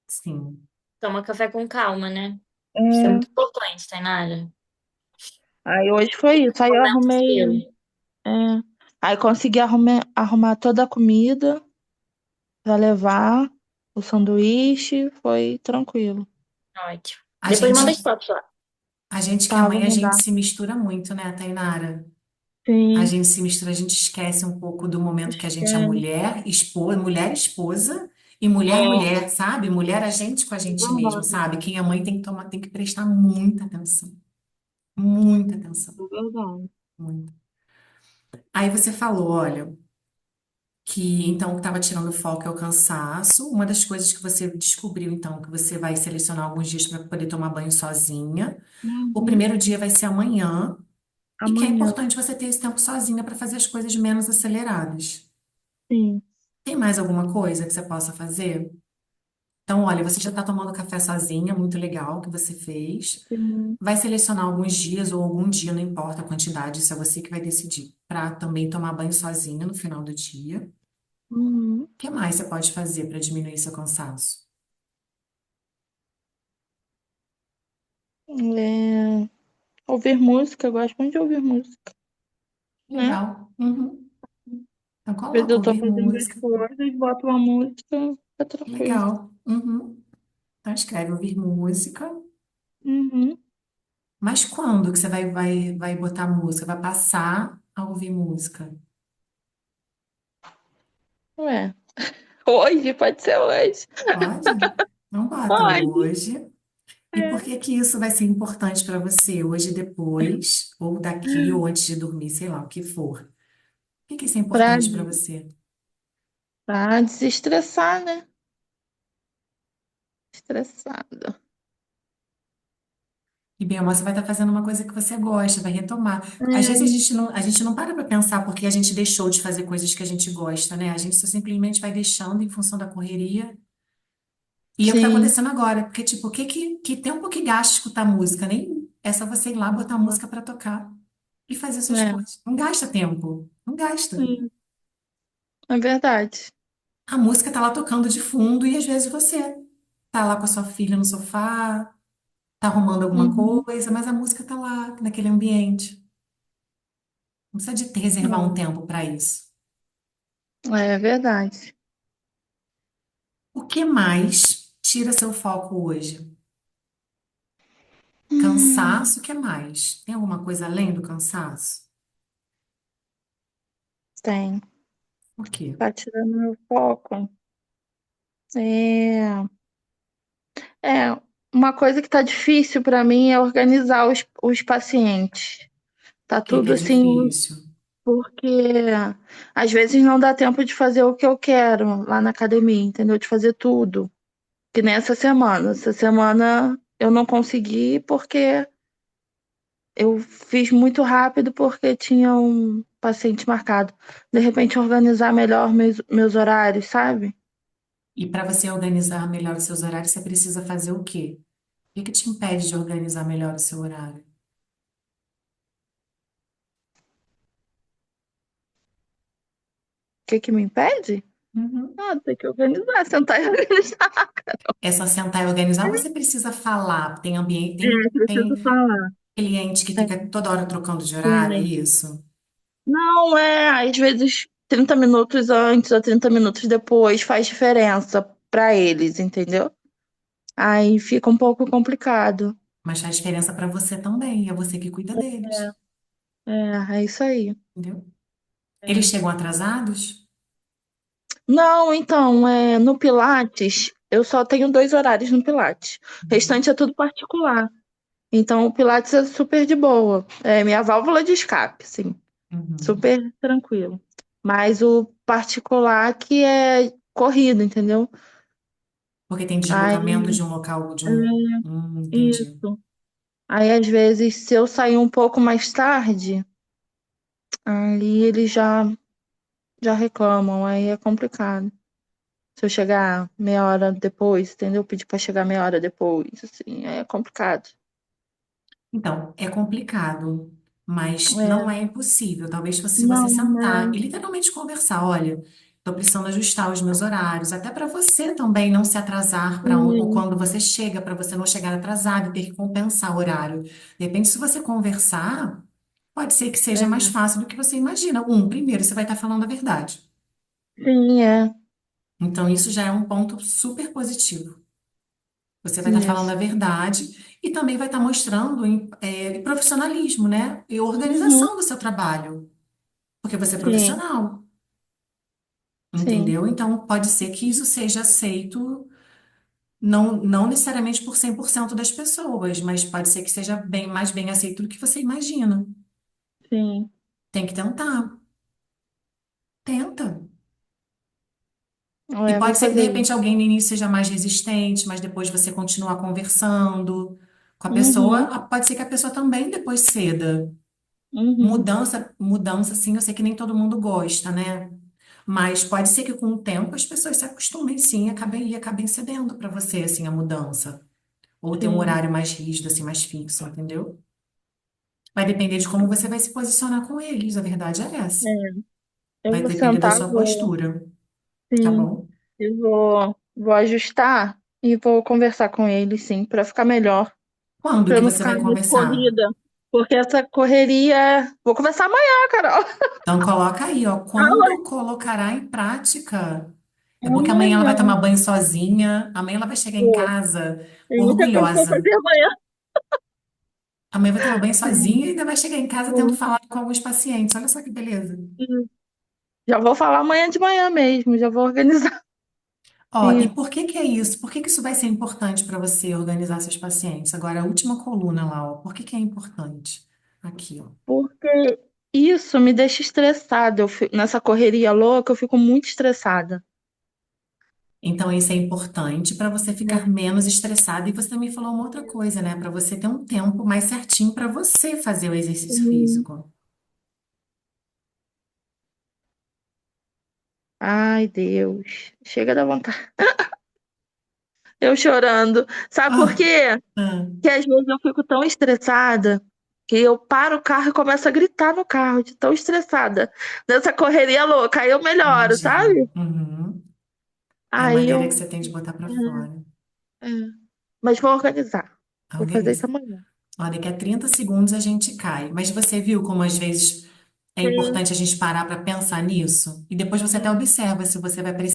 Sim. Toma café com calma, né? Isso é É. muito importante, Tainara. Aí hoje foi isso. Aí eu Momento arrumei. seu. É. Aí consegui arrumar toda a comida para levar, o sanduíche, foi tranquilo. Ótimo. A Depois manda as gente, fotos lá. a gente que é Tá, vou mãe, a gente mandar. se mistura muito, né, Tainara? A Sim, gente se mistura, a gente esquece um pouco do momento que a gente é esquece. mulher, esposa, mulher esposa e mulher É, mulher, sabe? Mulher a gente com a gente mesmo, Verdade, sabe? Quem é mãe tem que tomar, tem que prestar muita atenção, muita atenção, verdade. muita. Aí você falou, olha, que então o que estava tirando o foco é o cansaço. Uma das coisas que você descobriu, então, que você vai selecionar alguns dias para poder tomar banho sozinha. O Uhum. primeiro dia vai ser amanhã, e que é Amanhã, importante você ter esse tempo sozinha para fazer as coisas menos aceleradas. sim. Tem mais alguma coisa que você possa fazer? Então, olha, você já está tomando café sozinha, muito legal que você fez. Sim. Vai selecionar alguns dias ou algum dia, não importa a quantidade, isso é você que vai decidir, para também tomar banho sozinha no final do dia. O Uhum. que mais você pode fazer para diminuir seu cansaço? É, ouvir música, eu gosto muito de ouvir música, né? Legal. Uhum. Então, Às vezes coloca eu tô ouvir fazendo as música. coisas, boto uma música, tá tranquilo. Legal. Uhum. Então, escreve ouvir música. Uhum. Mas quando que você vai botar música? Vai passar a ouvir música? Ué, hoje, pode ser hoje. Pode? Não bota Pode. hoje. E por É. que que isso vai ser importante para você hoje, depois, ou daqui, ou antes de dormir, sei lá, o que for? Por que que isso é Pra, importante para você? pra desestressar, né? Estressada. E bem, amor, você vai estar fazendo uma coisa que você gosta, vai retomar. Às vezes É, a gente não para pensar porque a gente deixou de fazer coisas que a gente gosta, né? A gente só simplesmente vai deixando em função da correria. E é o que está sim, acontecendo agora, porque, tipo, que tempo que gasta escutar música? Nem é só você ir lá botar música para tocar e fazer suas é, coisas. Não gasta tempo, não gasta. sim, é verdade. A música tá lá tocando de fundo e às vezes você tá lá com a sua filha no sofá, tá arrumando alguma Uhum. coisa, mas a música tá lá, naquele ambiente. Não precisa de reservar um tempo para isso. É verdade. O que mais tira seu foco hoje? Hum, Cansaço, o que mais? Tem alguma coisa além do cansaço? tem. O quê? Tá tirando meu foco. É, uma coisa que tá difícil pra mim é organizar os pacientes. Tá Por que que tudo é assim, difícil? porque às vezes não dá tempo de fazer o que eu quero lá na academia, entendeu? De fazer tudo. Que nem essa semana. Essa semana eu não consegui porque eu fiz muito rápido porque tinha um paciente marcado. De repente, organizar melhor meus horários, sabe? E para você organizar melhor os seus horários, você precisa fazer o quê? O que que te impede de organizar melhor o seu horário? O que que me impede? Uhum. Ah, tem que organizar, sentar e organizar. É só sentar e organizar, ou você precisa falar? Tem ambiente, Preciso tem falar. cliente que É, fica toda hora trocando de horário, é é. isso? Não, às vezes 30 minutos antes ou 30 minutos depois faz diferença para eles, entendeu? Aí fica um pouco complicado. Mas faz diferença para você também, é você que cuida deles, É isso aí. entendeu? Eles É. chegam atrasados? Não, então, no Pilates, eu só tenho 2 horários no Pilates. O Uhum. restante é tudo particular. Então, o Pilates é super de boa. É minha válvula de escape, sim. Uhum. Super tranquilo. Mas o particular que é corrido, entendeu? Porque tem Aí, deslocamento de um local, de um. Entendi. isso. Aí, às vezes, se eu sair um pouco mais tarde, aí eles já reclamam, aí é complicado. Se eu chegar meia hora depois, entendeu? Pedir pra chegar meia hora depois, assim, é complicado. Então, é complicado, mas não É, é impossível. Talvez se você não, sentar né? e literalmente conversar, olha, estou precisando ajustar os meus horários, até para você também não se atrasar para ou Sim, quando você chega, para você não chegar atrasado e ter que compensar o horário. De repente, se você conversar, pode ser que seja mais é, fácil do que você imagina. Primeiro, você vai estar falando a verdade. sim, Então, isso já é um ponto super positivo. Você vai estar falando isso. a verdade e também vai estar mostrando profissionalismo, né? E Uhum, organização do seu trabalho, porque você é sim, profissional, sim, entendeu? Então, pode ser que isso seja aceito, não necessariamente por 100% das pessoas, mas pode ser que seja mais bem aceito do que você imagina. sim. Tem que tentar. Tenta. E Vou pode ser que de fazer repente isso. alguém no início seja mais resistente, mas depois você continuar conversando com a pessoa, Uhum, pode ser que a pessoa também depois ceda. uhum, Mudança, sim, eu sei que nem todo mundo gosta, né? Mas pode ser que com o tempo as pessoas se acostumem, sim, e acabem cedendo para você, assim, a mudança. Ou ter um sim. horário mais rígido, assim, mais fixo, entendeu? Vai depender de como você vai se posicionar com eles, a verdade é essa. É, eu Vai vou depender da sentar, sua postura, tá sim, bom? eu vou ajustar e vou conversar com ele, sim, para ficar melhor, Quando para que eu não você ficar vai muito conversar? corrida. Porque essa correria. Vou conversar amanhã, Carol. Então coloca aí, ó, Amanhã. quando colocará em prática. É bom que amanhã ela vai Amanhã. tomar banho sozinha, amanhã ela vai chegar em Pô, casa tem muita coisa para orgulhosa. fazer amanhã. Amanhã vai tomar banho sozinha Sim, e ainda vai chegar em casa tendo sim, falado com alguns pacientes. Olha só que beleza. sim. Já vou falar amanhã de manhã mesmo, já vou organizar. Ó, e Sim, por que que é isso? Por que que isso vai ser importante para você organizar seus pacientes? Agora, a última coluna lá, ó. Por que que é importante? Aqui, ó. porque isso me deixa estressada. Nessa correria louca, eu fico muito estressada. Então, isso é importante para você ficar É. menos estressado. E você também falou uma outra coisa, né? Para você ter um tempo mais certinho para você fazer o exercício Sim. físico. Ai, Deus. Chega da vontade. Eu chorando. Sabe por Ah, quê? ah, Que às vezes eu fico tão estressada que eu paro o carro e começo a gritar no carro, de tão estressada. Nessa correria louca. Aí eu melhoro, entendi. sabe? Uhum. É a Aí maneira que eu. você tem de botar para fora. É, é. Mas vou organizar. Vou fazer isso Organiza. amanhã. Ó, daqui a 30 segundos a gente cai. Mas você viu como às vezes é Sim. importante a gente parar para pensar nisso? E depois você até observa se você vai precisar.